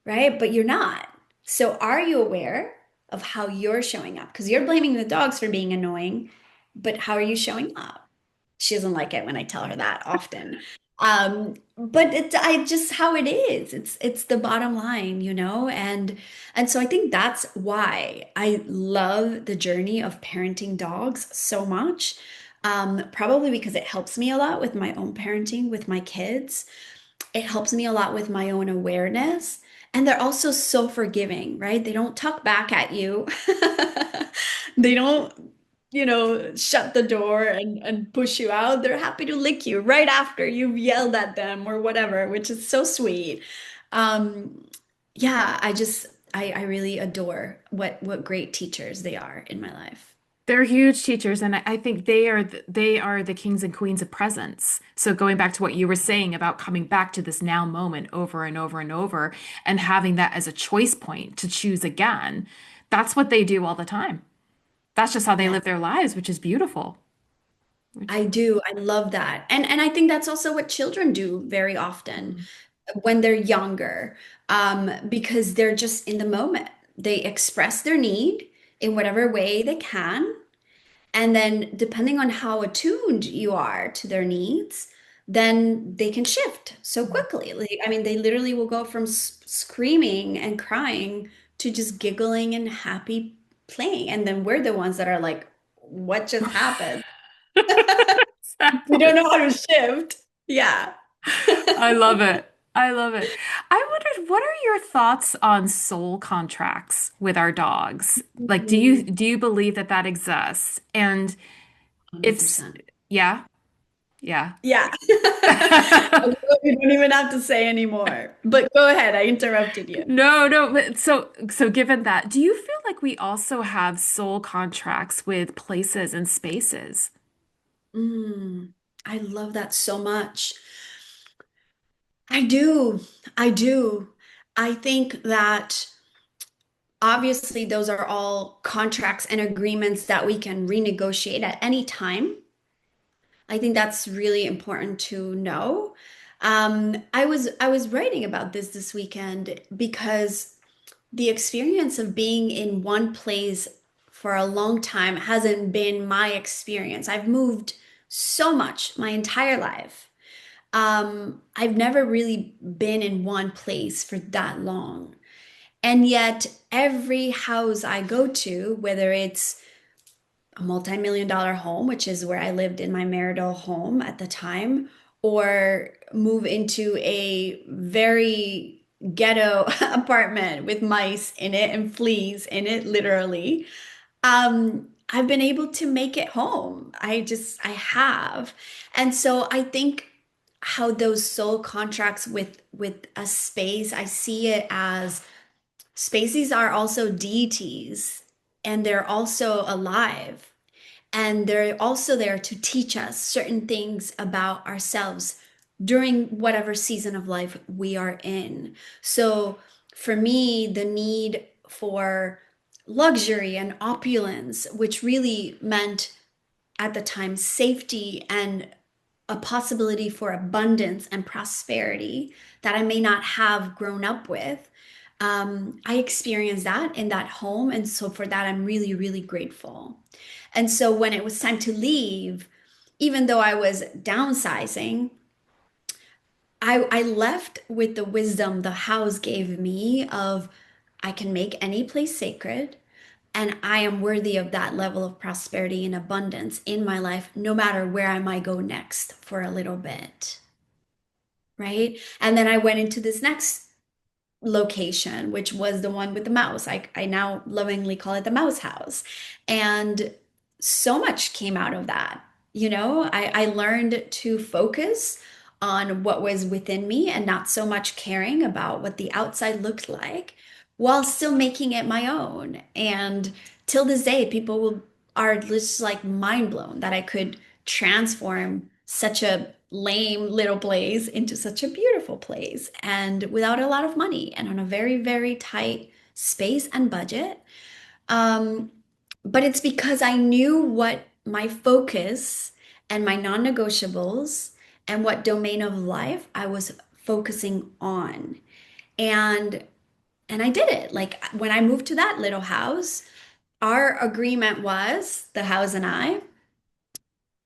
right? But you're not. So are you aware of how you're showing up? Because you're blaming the dogs for being annoying, but how are you showing up? She doesn't like it when I tell her that often. But it's I just how it is. It's the bottom line, and so I think that's why I love the journey of parenting dogs so much. Probably because it helps me a lot with my own parenting with my kids. It helps me a lot with my own awareness. And they're also so forgiving, right? They don't talk back at you. They don't, shut the door and push you out. They're happy to lick you right after you've yelled at them or whatever, which is so sweet. Um, yeah, I really adore what great teachers they are in my life. They're huge teachers, and I think they are the kings and queens of presence. So going back to what you were saying about coming back to this now moment over and over and over, and having that as a choice point to choose again, that's what they do all the time. That's just how they Yeah. live their lives, which is beautiful. Which, I do. I love that. And I think that's also what children do very often when they're younger, because they're just in the moment. They express their need in whatever way they can. And then, depending on how attuned you are to their needs, then they can shift so quickly. Like, I mean, they literally will go from screaming and crying to just giggling and happy playing. And then we're the ones that are like, what just happened? We don't exactly. know how to shift. Yeah. I love it. I love it. I wondered, what are your thoughts on soul contracts with our dogs? Like, do you believe that that exists? And if 100%. yeah, yeah. Yeah. We don't even have to say anymore. But go ahead. I interrupted you. No, no. But so given that, do you feel like we also have soul contracts with places and spaces? Mm, I love that so much. I do. I do. I think that obviously those are all contracts and agreements that we can renegotiate at any time. I think that's really important to know. I was writing about this weekend because the experience of being in one place for a long time hasn't been my experience. I've moved so much my entire life. I've never really been in one place for that long. And yet, every house I go to, whether it's a multi-million dollar home, which is where I lived in my marital home at the time, or move into a very ghetto apartment with mice in it and fleas in it, literally. I've been able to make it home. I have. And so I think how those soul contracts with a space, I see it as spaces are also deities and they're also alive. And they're also there to teach us certain things about ourselves during whatever season of life we are in. So for me, the need for luxury and opulence, which really meant at the time safety and a possibility for abundance and prosperity that I may not have grown up with. I experienced that in that home. And so for that, I'm really, really grateful. And so when it was time to leave, even though I was downsizing, I left with the wisdom the house gave me of I can make any place sacred and I am worthy of that level of prosperity and abundance in my life, no matter where I might go next for a little bit. Right. And then I went into this next location, which was the one with the mouse. I now lovingly call it the mouse house. And so much came out of that. I learned to focus on what was within me and not so much caring about what the outside looked like while still making it my own. And till this day, are just like mind blown that I could transform such a lame little place into such a beautiful place and without a lot of money and on a very, very tight space and budget. Um, but it's because I knew what my focus and my non-negotiables and what domain of life I was focusing on. And and I did it. Like when I moved to that little house, our agreement was the house and I,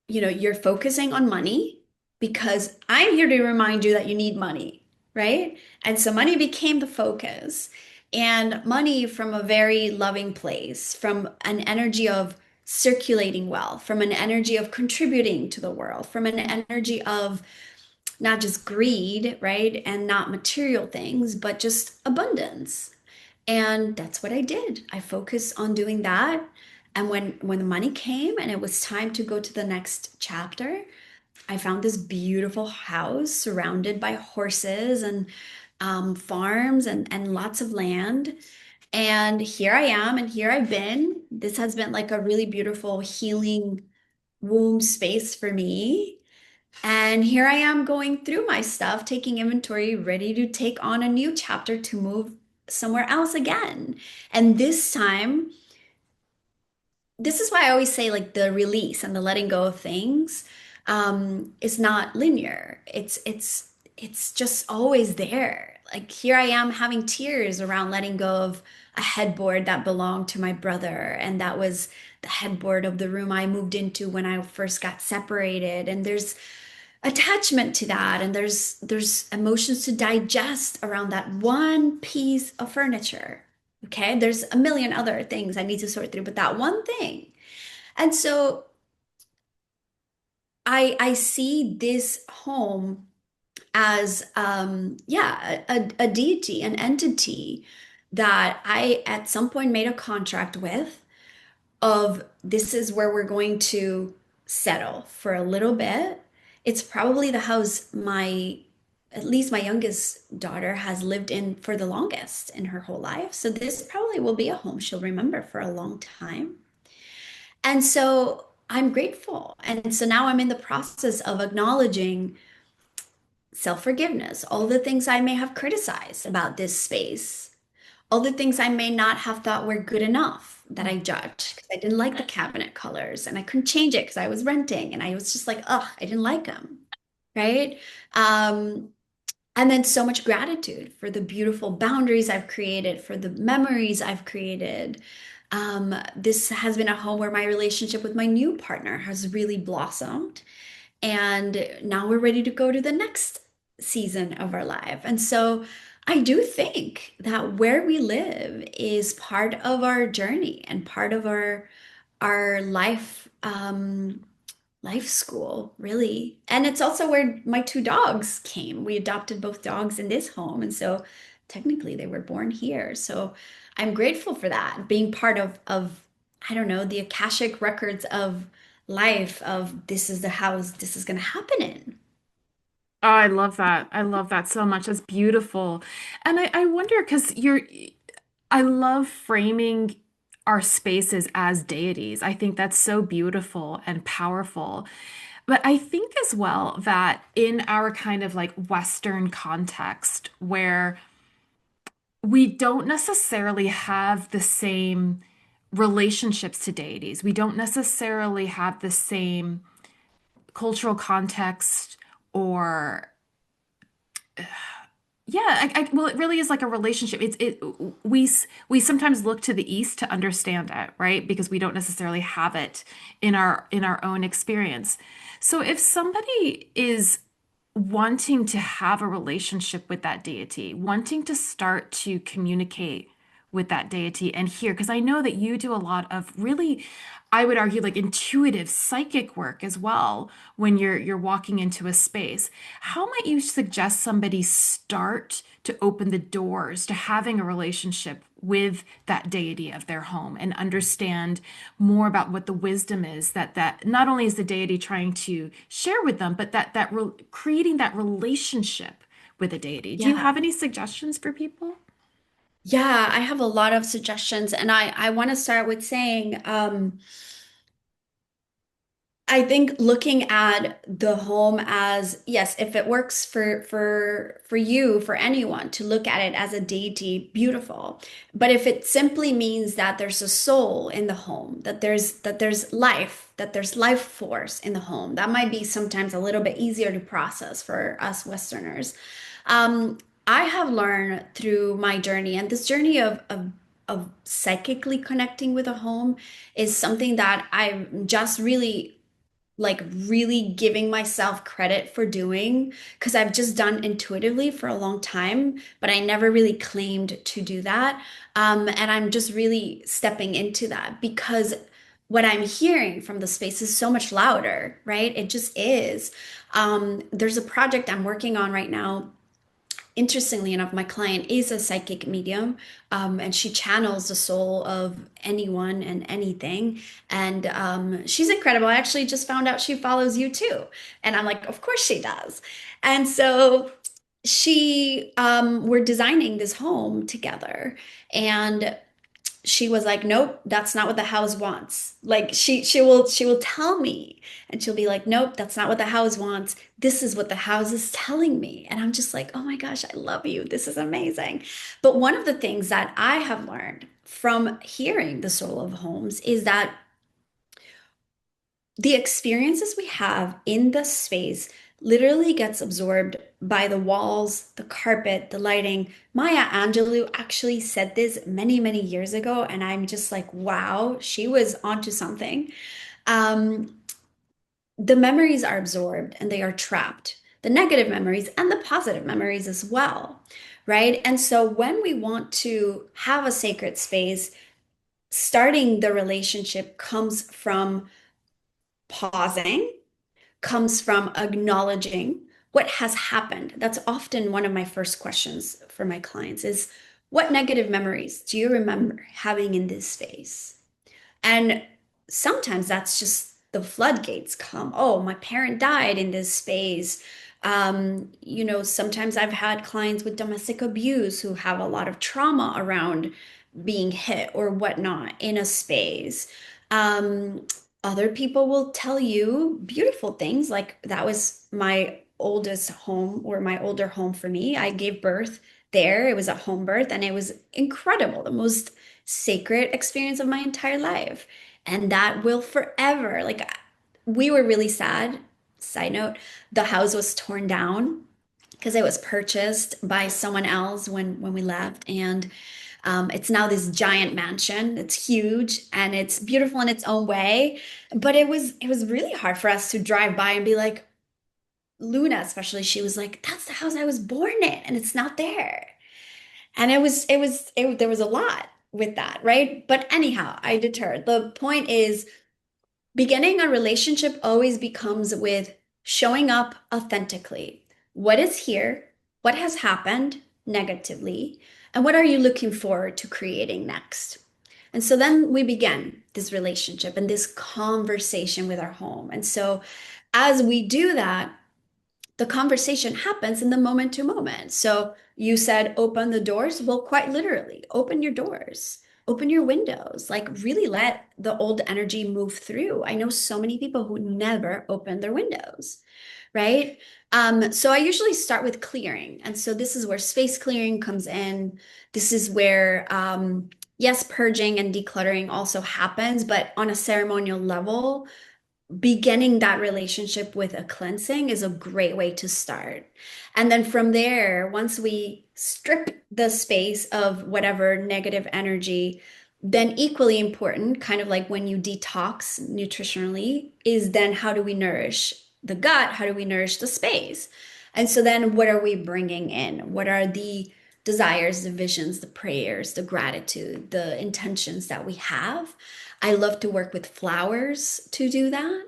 you're focusing on money because I'm here to remind you that you need money, right? And so money became the focus. And money from a very loving place, from an energy of circulating wealth, from an energy of contributing to the world, from an energy of not just greed, right? And not material things, but just abundance. And that's what I did. I focused on doing that. And when the money came and it was time to go to the next chapter, I found this beautiful house surrounded by horses and farms and lots of land. And here I am, and here I've been. This has been like a really beautiful healing womb space for me. And here I am going through my stuff, taking inventory, ready to take on a new chapter to move somewhere else again. And this time, this is why I always say like the release and the letting go of things is not linear. It's just always there. Like here I am having tears around letting go of a headboard that belonged to my brother, and that was the headboard of the room I moved into when I first got separated. And there's attachment to that, and there's emotions to digest around that one piece of furniture. Okay, there's a million other things I need to sort through, but that one thing. And so I see this home as yeah, a deity, an entity that I at some point made a contract with of this is where we're going to settle for a little bit. It's probably the house at least my youngest daughter has lived in for the longest in her whole life. So this probably will be a home she'll remember for a long time. And so I'm grateful. And so now I'm in the process of acknowledging self-forgiveness, all the things I may have criticized about this space, all the things I may not have thought were good enough that I judged because I didn't like the cabinet colors and I couldn't change it because I was renting and I was just like, oh, I didn't like them. Right. Um, and then so much gratitude for the beautiful boundaries I've created, for the memories I've created. This has been a home where my relationship with my new partner has really blossomed. And now we're ready to go to the next season of our life. And so I do think that where we live is part of our journey and part of our life school, really. And it's also where my two dogs came. We adopted both dogs in this home, and so technically they were born here. So I'm grateful for that, being part of I don't know, the Akashic records of life of this is the house this is going to happen in. Oh, I love that. I love that so much. That's beautiful. And I wonder because I love framing our spaces as deities. I think that's so beautiful and powerful. But I think as well that in our kind of like Western context, where we don't necessarily have the same relationships to deities, we don't necessarily have the same cultural context or Yeah, well, it really is like a relationship. We sometimes look to the east to understand it, right? Because we don't necessarily have it in our own experience. So if somebody is wanting to have a relationship with that deity, wanting to start to communicate with that deity and hear, because I know that you do a lot of really, I would argue, like intuitive psychic work as well when you're walking into a space. How might you suggest somebody start to open the doors to having a relationship with that deity of their home and understand more about what the wisdom is that not only is the deity trying to share with them, but creating that relationship with a deity. Do you Yeah. have any suggestions for people? Yeah, I have a lot of suggestions, and I want to start with saying, I think looking at the home as, yes, if it works for you, for anyone to look at it as a deity, beautiful. But if it simply means that there's a soul in the home, that there's life force in the home, that might be sometimes a little bit easier to process for us Westerners. Um, I have learned through my journey, and this journey of psychically connecting with a home is something that I'm just really giving myself credit for doing because I've just done intuitively for a long time, but I never really claimed to do that. And I'm just really stepping into that because what I'm hearing from the space is so much louder, right? It just is. There's a project I'm working on right now. Interestingly enough, my client is a psychic medium, and she channels the soul of anyone and anything. And she's incredible. I actually just found out she follows you too. And I'm like, of course she does. And so we're designing this home together. And she was like, nope, that's not what the house wants. Like she will tell me and she'll be like, nope, that's not what the house wants. This is what the house is telling me. And I'm just like, oh my gosh, I love you. This is amazing. But one of the things that I have learned from hearing the soul of homes is that the experiences we have in the space literally gets absorbed by the walls, the carpet, the lighting. Maya Angelou actually said this many, many years ago, and I'm just like, wow, she was onto something. Um, the memories are absorbed and they are trapped, the negative memories and the positive memories as well, right? And so when we want to have a sacred space, starting the relationship comes from pausing, comes from acknowledging what has happened. That's often one of my first questions for my clients is, what negative memories do you remember having in this space? And sometimes that's just the floodgates come. Oh, my parent died in this space. Sometimes I've had clients with domestic abuse who have a lot of trauma around being hit or whatnot in a space. Um, Other people will tell you beautiful things, like that was my oldest home or my older home for me. I gave birth there. It was a home birth and it was incredible, the most sacred experience of my entire life. And that will forever, like, we were really sad. Side note, the house was torn down because it was purchased by someone else when we left. And it's now this giant mansion. It's huge and it's beautiful in its own way. But it was really hard for us to drive by and be like, Luna, especially, she was like, that's the house I was born in, and it's not there. And there was a lot with that, right? But anyhow, I deterred. The point is, beginning a relationship always becomes with showing up authentically. What is here? What has happened negatively? And what are you looking forward to creating next? And so then we begin this relationship and this conversation with our home. And so as we do that, the conversation happens in the moment to moment. So you said open the doors. Well, quite literally, open your doors, open your windows, like really let the old energy move through. I know so many people who never open their windows, right? So I usually start with clearing. And so this is where space clearing comes in. This is where, yes, purging and decluttering also happens, but on a ceremonial level, beginning that relationship with a cleansing is a great way to start. And then from there, once we strip the space of whatever negative energy, then equally important, kind of like when you detox nutritionally, is then how do we nourish the gut? How do we nourish the space? And so then what are we bringing in? What are the desires, the visions, the prayers, the gratitude, the intentions that we have? I love to work with flowers to do that.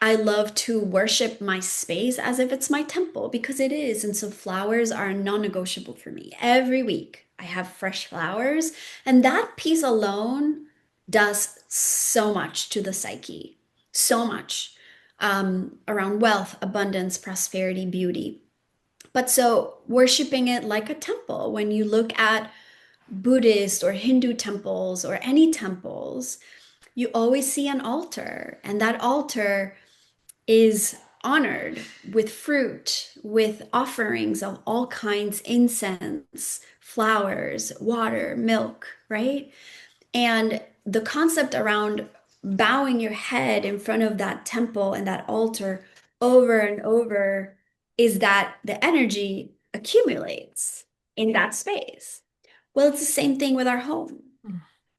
I love to worship my space as if it's my temple because it is. And so flowers are non-negotiable for me. Every week I have fresh flowers, and that piece alone does so much to the psyche, so much around wealth, abundance, prosperity, beauty. But so worshiping it like a temple, when you look at Buddhist or Hindu temples or any temples, you always see an altar, and that altar is honored with fruit, with offerings of all kinds, incense, flowers, water, milk, right? And the concept around bowing your head in front of that temple and that altar over and over is that the energy accumulates in that space. Well, it's the same thing with our home.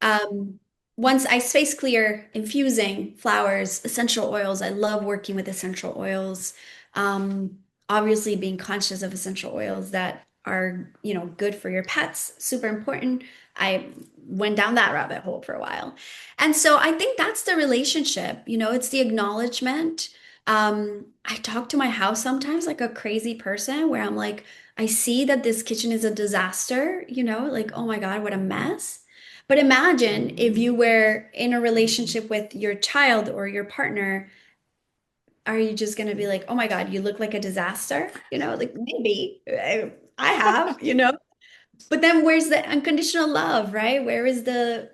Um, Once I space clear infusing flowers, essential oils, I love working with essential oils. Obviously, being conscious of essential oils that are, good for your pets, super important. I went down that rabbit hole for a while. And so I think that's the relationship, it's the acknowledgement. I talk to my house sometimes like a crazy person where I'm like, I see that this kitchen is a disaster, like, oh my God, what a mess. But imagine if you were in a relationship with your child or your partner, are you just going to be like, oh my God, you look like a disaster? Like maybe I have, but then where's the unconditional love, right? Where is the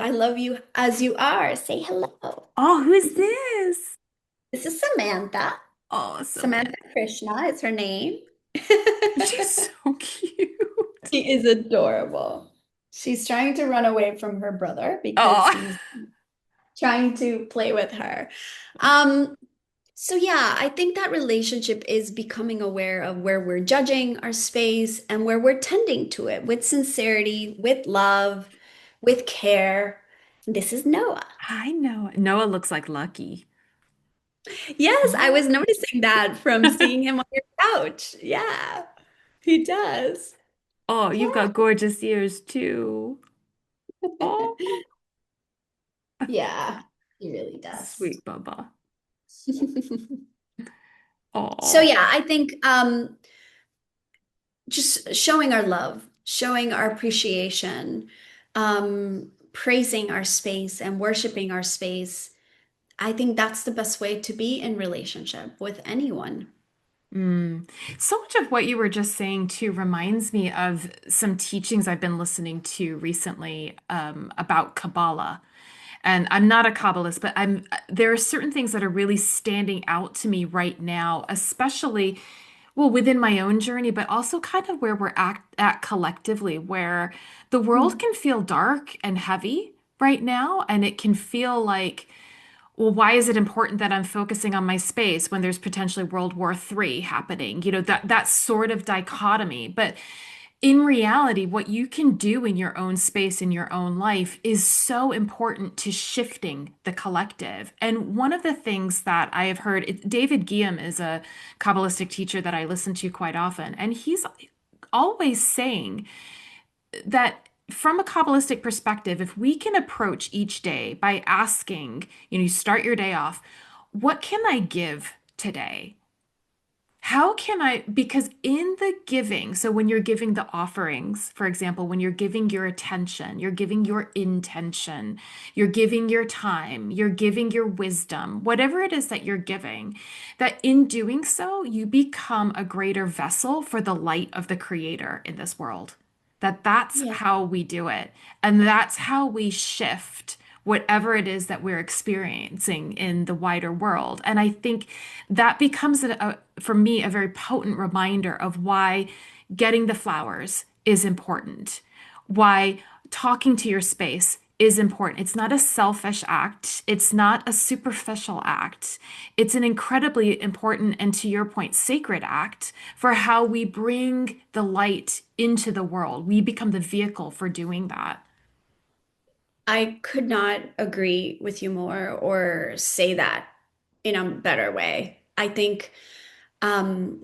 I love you as you are? Say hello. Oh, who's this? This is Samantha. Oh, Samantha Samantha. Krishna is her name. She's so cute. She is adorable. She's trying to run away from her brother because Oh. he's trying to play with her. Um, so yeah, I think that relationship is becoming aware of where we're judging our space and where we're tending to it with sincerity, with love, with care. This is Noah. I know. Noah looks like Lucky. Yes, I Oh. was noticing that from seeing him on your couch. Yeah, he does. Oh, you've Yeah. got gorgeous ears too. Oh, Yeah, he really does. sweet Bubba. So Oh. yeah, I think just showing our love, showing our appreciation, praising our space and worshiping our space. I think that's the best way to be in relationship with anyone. Mm. So much of what you were just saying too reminds me of some teachings I've been listening to recently about Kabbalah. And I'm not a Kabbalist, but there are certain things that are really standing out to me right now, especially well within my own journey, but also kind of where we're at collectively, where the world Mm. can feel dark and heavy right now, and it can feel like well, why is it important that I'm focusing on my space when there's potentially World War III happening? That sort of dichotomy. But in reality, what you can do in your own space, in your own life, is so important to shifting the collective. And one of the things that I have heard, David Guillaume is a Kabbalistic teacher that I listen to quite often, and he's always saying that from a Kabbalistic perspective, if we can approach each day by asking, you start your day off, what can I give today? How can I, because in the giving, so when you're giving the offerings, for example, when you're giving your attention, you're giving your intention, you're giving your time, you're giving your wisdom, whatever it is that you're giving, that in doing so, you become a greater vessel for the light of the Creator in this world. That's Yeah. how we do it. And that's how we shift whatever it is that we're experiencing in the wider world. And I think that becomes, for me, a very potent reminder of why getting the flowers is important, why talking to your space is important. It's not a selfish act. It's not a superficial act. It's an incredibly important and, to your point, sacred act for how we bring the light into the world. We become the vehicle for doing that. I could not agree with you more or say that in a better way. I think um,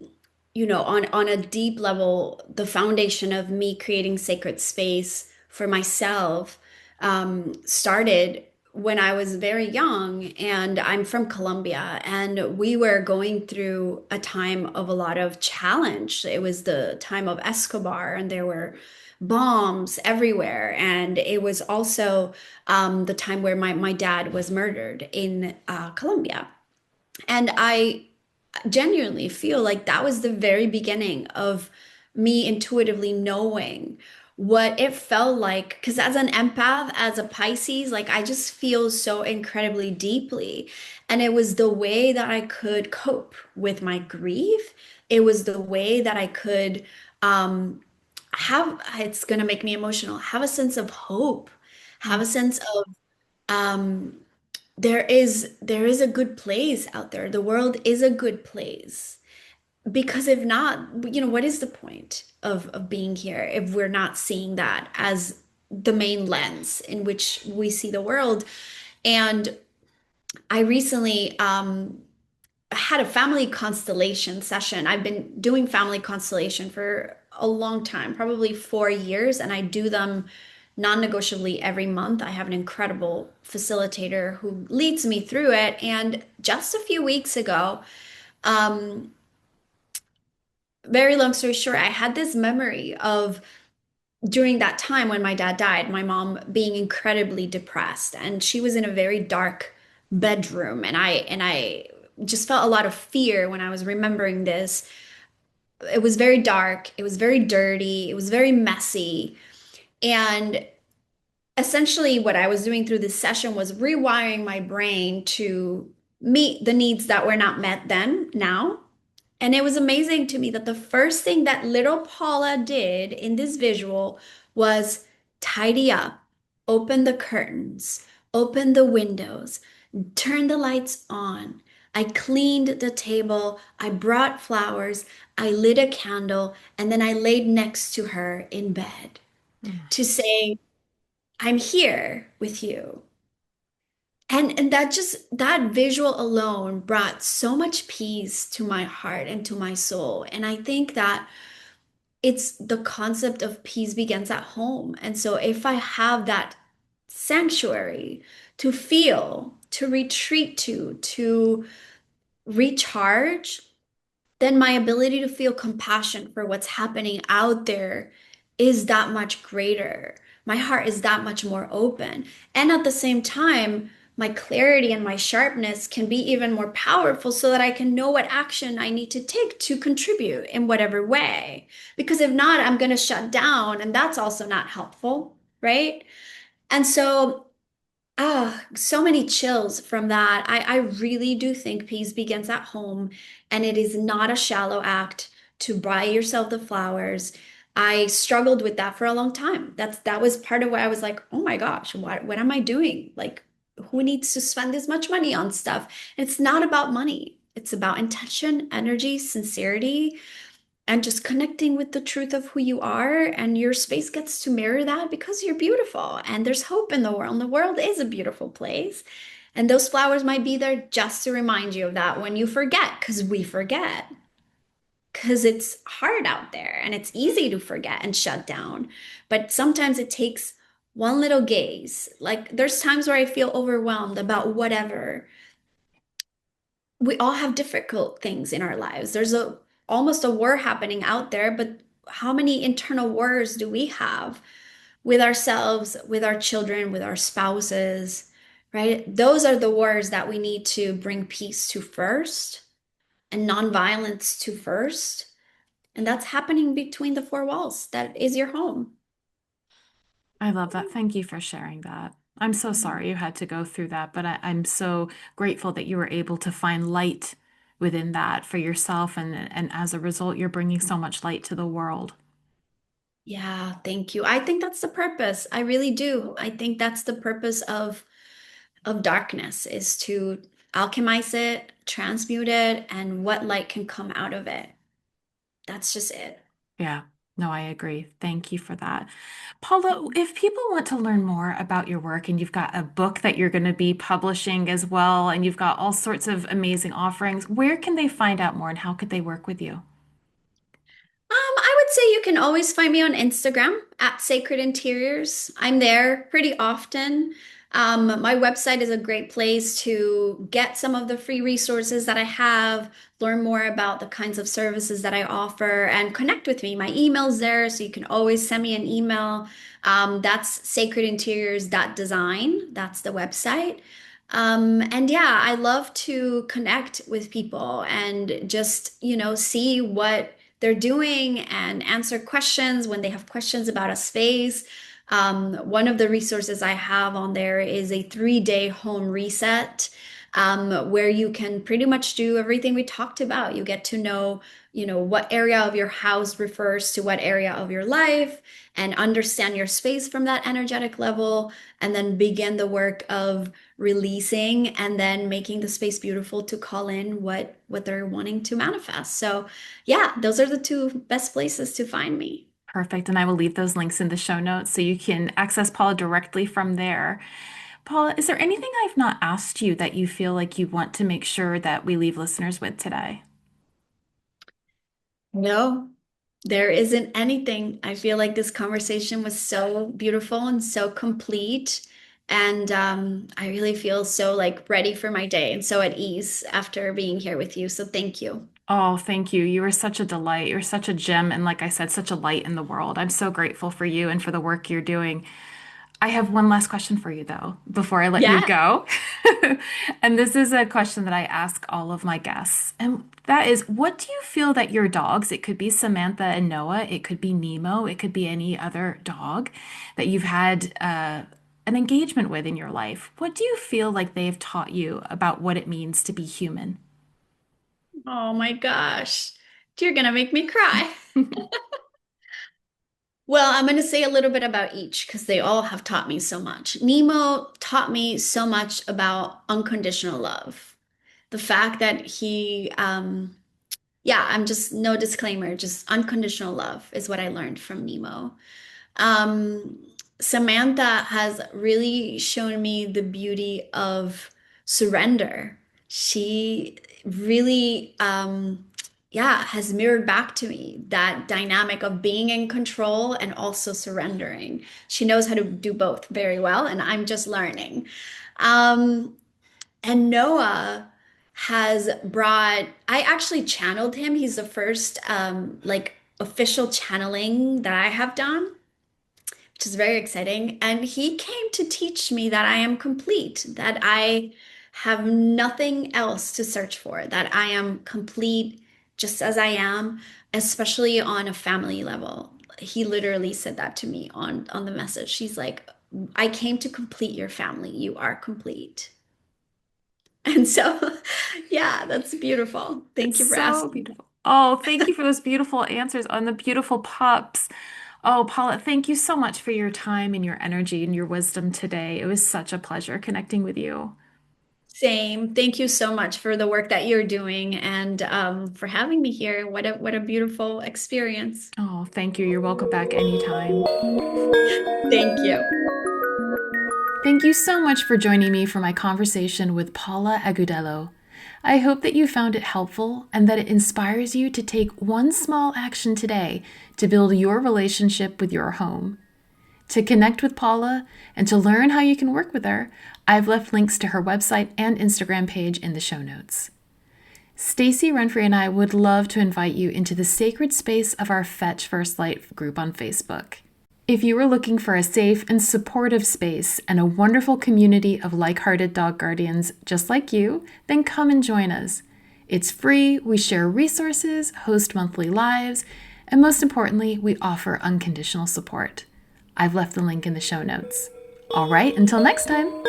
on a deep level, the foundation of me creating sacred space for myself started when I was very young, and I'm from Colombia, and we were going through a time of a lot of challenge. It was the time of Escobar, and there were bombs everywhere, and it was also the time where my dad was murdered in Colombia. And I genuinely feel like that was the very beginning of me intuitively knowing what it felt like. Because as an empath, as a Pisces, like I just feel so incredibly deeply. And it was the way that I could cope with my grief. It was the way that I could um, it's going to make me emotional, have a sense of hope, have Mm. a sense of um, there is a good place out there. The world is a good place. Because if not, what is the point of being here if we're not seeing that as the main lens in which we see the world? And I recently had a family constellation session. I've been doing family constellation for a long time, probably 4 years, and I do them non-negotiably every month. I have an incredible facilitator who leads me through it. And just a few weeks ago, um, very long story short, I had this memory of during that time when my dad died, my mom being incredibly depressed, and she was in a very dark bedroom, and I just felt a lot of fear when I was remembering this. It was very dark, it was very dirty, it was very messy, and essentially what I was doing through this session was rewiring my brain to meet the needs that were not met then, now. And it was amazing to me that the first thing that little Paula did in this visual was tidy up, open the curtains, open the windows, turn the lights on. I cleaned the table, I brought flowers, I lit a candle, and then I laid next to her in bed Mm. to say, I'm here with you. And that visual alone brought so much peace to my heart and to my soul. And I think that it's the concept of peace begins at home. And so if I have that sanctuary to feel, to retreat to recharge, then my ability to feel compassion for what's happening out there is that much greater. My heart is that much more open. And at the same time, my clarity and my sharpness can be even more powerful so that I can know what action I need to take to contribute in whatever way. Because if not, I'm going to shut down, and that's also not helpful, right? And so so many chills from that. I really do think peace begins at home, and it is not a shallow act to buy yourself the flowers. I struggled with that for a long time. That was part of why I was like, oh my gosh, what am I doing? Like, who needs to spend this much money on stuff? It's not about money. It's about intention, energy, sincerity, and just connecting with the truth of who you are, and your space gets to mirror that because you're beautiful and there's hope in the world, and the world is a beautiful place, and those flowers might be there just to remind you of that when you forget, because we forget, because it's hard out there and it's easy to forget and shut down. But sometimes it takes one little gaze. Like there's times where I feel overwhelmed about whatever. We all have difficult things in our lives. There's a almost a war happening out there, but how many internal wars do we have with ourselves, with our children, with our spouses, right? Those are the wars that we need to bring peace to first and nonviolence to first. And that's happening between the four walls. That is your home. I love that. Thank you for sharing that. I'm so sorry you had to go through that, but I'm so grateful that you were able to find light within that for yourself, and as a result, you're bringing so much light to the world. Yeah, thank you. I think that's the purpose. I really do. I think that's the purpose of darkness is to alchemize it, transmute it, and what light can come out of it. That's just it. Yeah, no, I agree. Thank you for that. Paula, if people want to learn more about your work and you've got a book that you're going to be publishing as well, and you've got all sorts of amazing offerings, where can they find out more and how could they work with you? I would say you can always find me on Instagram at Sacred Interiors. I'm there pretty often. My website is a great place to get some of the free resources that I have, learn more about the kinds of services that I offer, and connect with me. My email's there, so you can always send me an email. That's sacredinteriors.design. That's the website. And yeah, I love to connect with people and just, see what they're doing and answer questions when they have questions about a space. One of the resources I have on there is a 3-day home reset, where you can pretty much do everything we talked about. You get to know, what area of your house refers to what area of your life and understand your space from that energetic level, and then begin the work of releasing and then making the space beautiful to call in what they're wanting to manifest. So yeah, those are the two best places to find me. Perfect. And I will leave those links in the show notes so you can access Paula directly from there. Paula, is there anything I've not asked you that you feel like you want to make sure that we leave listeners with today? No, there isn't anything. I feel like this conversation was so beautiful and so complete. And I really feel so like ready for my day and so at ease after being here with you. So thank you. Oh, thank you. You are such a delight. You're such a gem. And like I said, such a light in the world. I'm so grateful for you and for the work you're doing. I have one last question for you, though, before I let you Yeah. go. And this is a question that I ask all of my guests. And that is, what do you feel that your dogs, it could be Samantha and Noah, it could be Nemo, it could be any other dog that you've had an engagement with in your life. What do you feel like they've taught you about what it means to be human? Oh my gosh. You're gonna make me cry. Well, I'm going to say a little bit about each because they all have taught me so much. Nemo taught me so much about unconditional love. The fact that yeah, I'm just no disclaimer, just unconditional love is what I learned from Nemo. Um, Samantha has really shown me the beauty of surrender. She really, yeah, has mirrored back to me that dynamic of being in control and also surrendering. She knows how to do both very well, and I'm just learning. Um, and Noah has brought, I actually channeled him. He's the first like official channeling that I have done, which is very exciting. And he came to teach me that I am complete, that I have nothing else to search for, that I am complete just as I am, especially on a family level. He literally said that to me on the message. He's like, I came to complete your family. You are complete. And so, yeah, that's beautiful. It's Thank you for so asking. beautiful. Oh, thank you for those beautiful answers on the beautiful pups. Oh, Paula, thank you so much for your time and your energy and your wisdom today. It was such a pleasure connecting with you. Same. Thank you so much for the work that you're doing and for having me here. What a beautiful experience. Oh, thank you. You're welcome back anytime. Thank you. Thank you so much for joining me for my conversation with Paula Agudelo. I hope that you found it helpful and that it inspires you to take one small action today to build your relationship with your home. To connect with Paula and to learn how you can work with her, I've left links to her website and Instagram page in the show notes. Stacy Renfrey and I would love to invite you into the sacred space of our Fetch First Light group on Facebook. If you are looking for a safe and supportive space and a wonderful community of like-hearted dog guardians just like you, then come and join us. It's free, we share resources, host monthly lives, and most importantly, we offer unconditional support. I've left the link in the show notes. All right, until next time.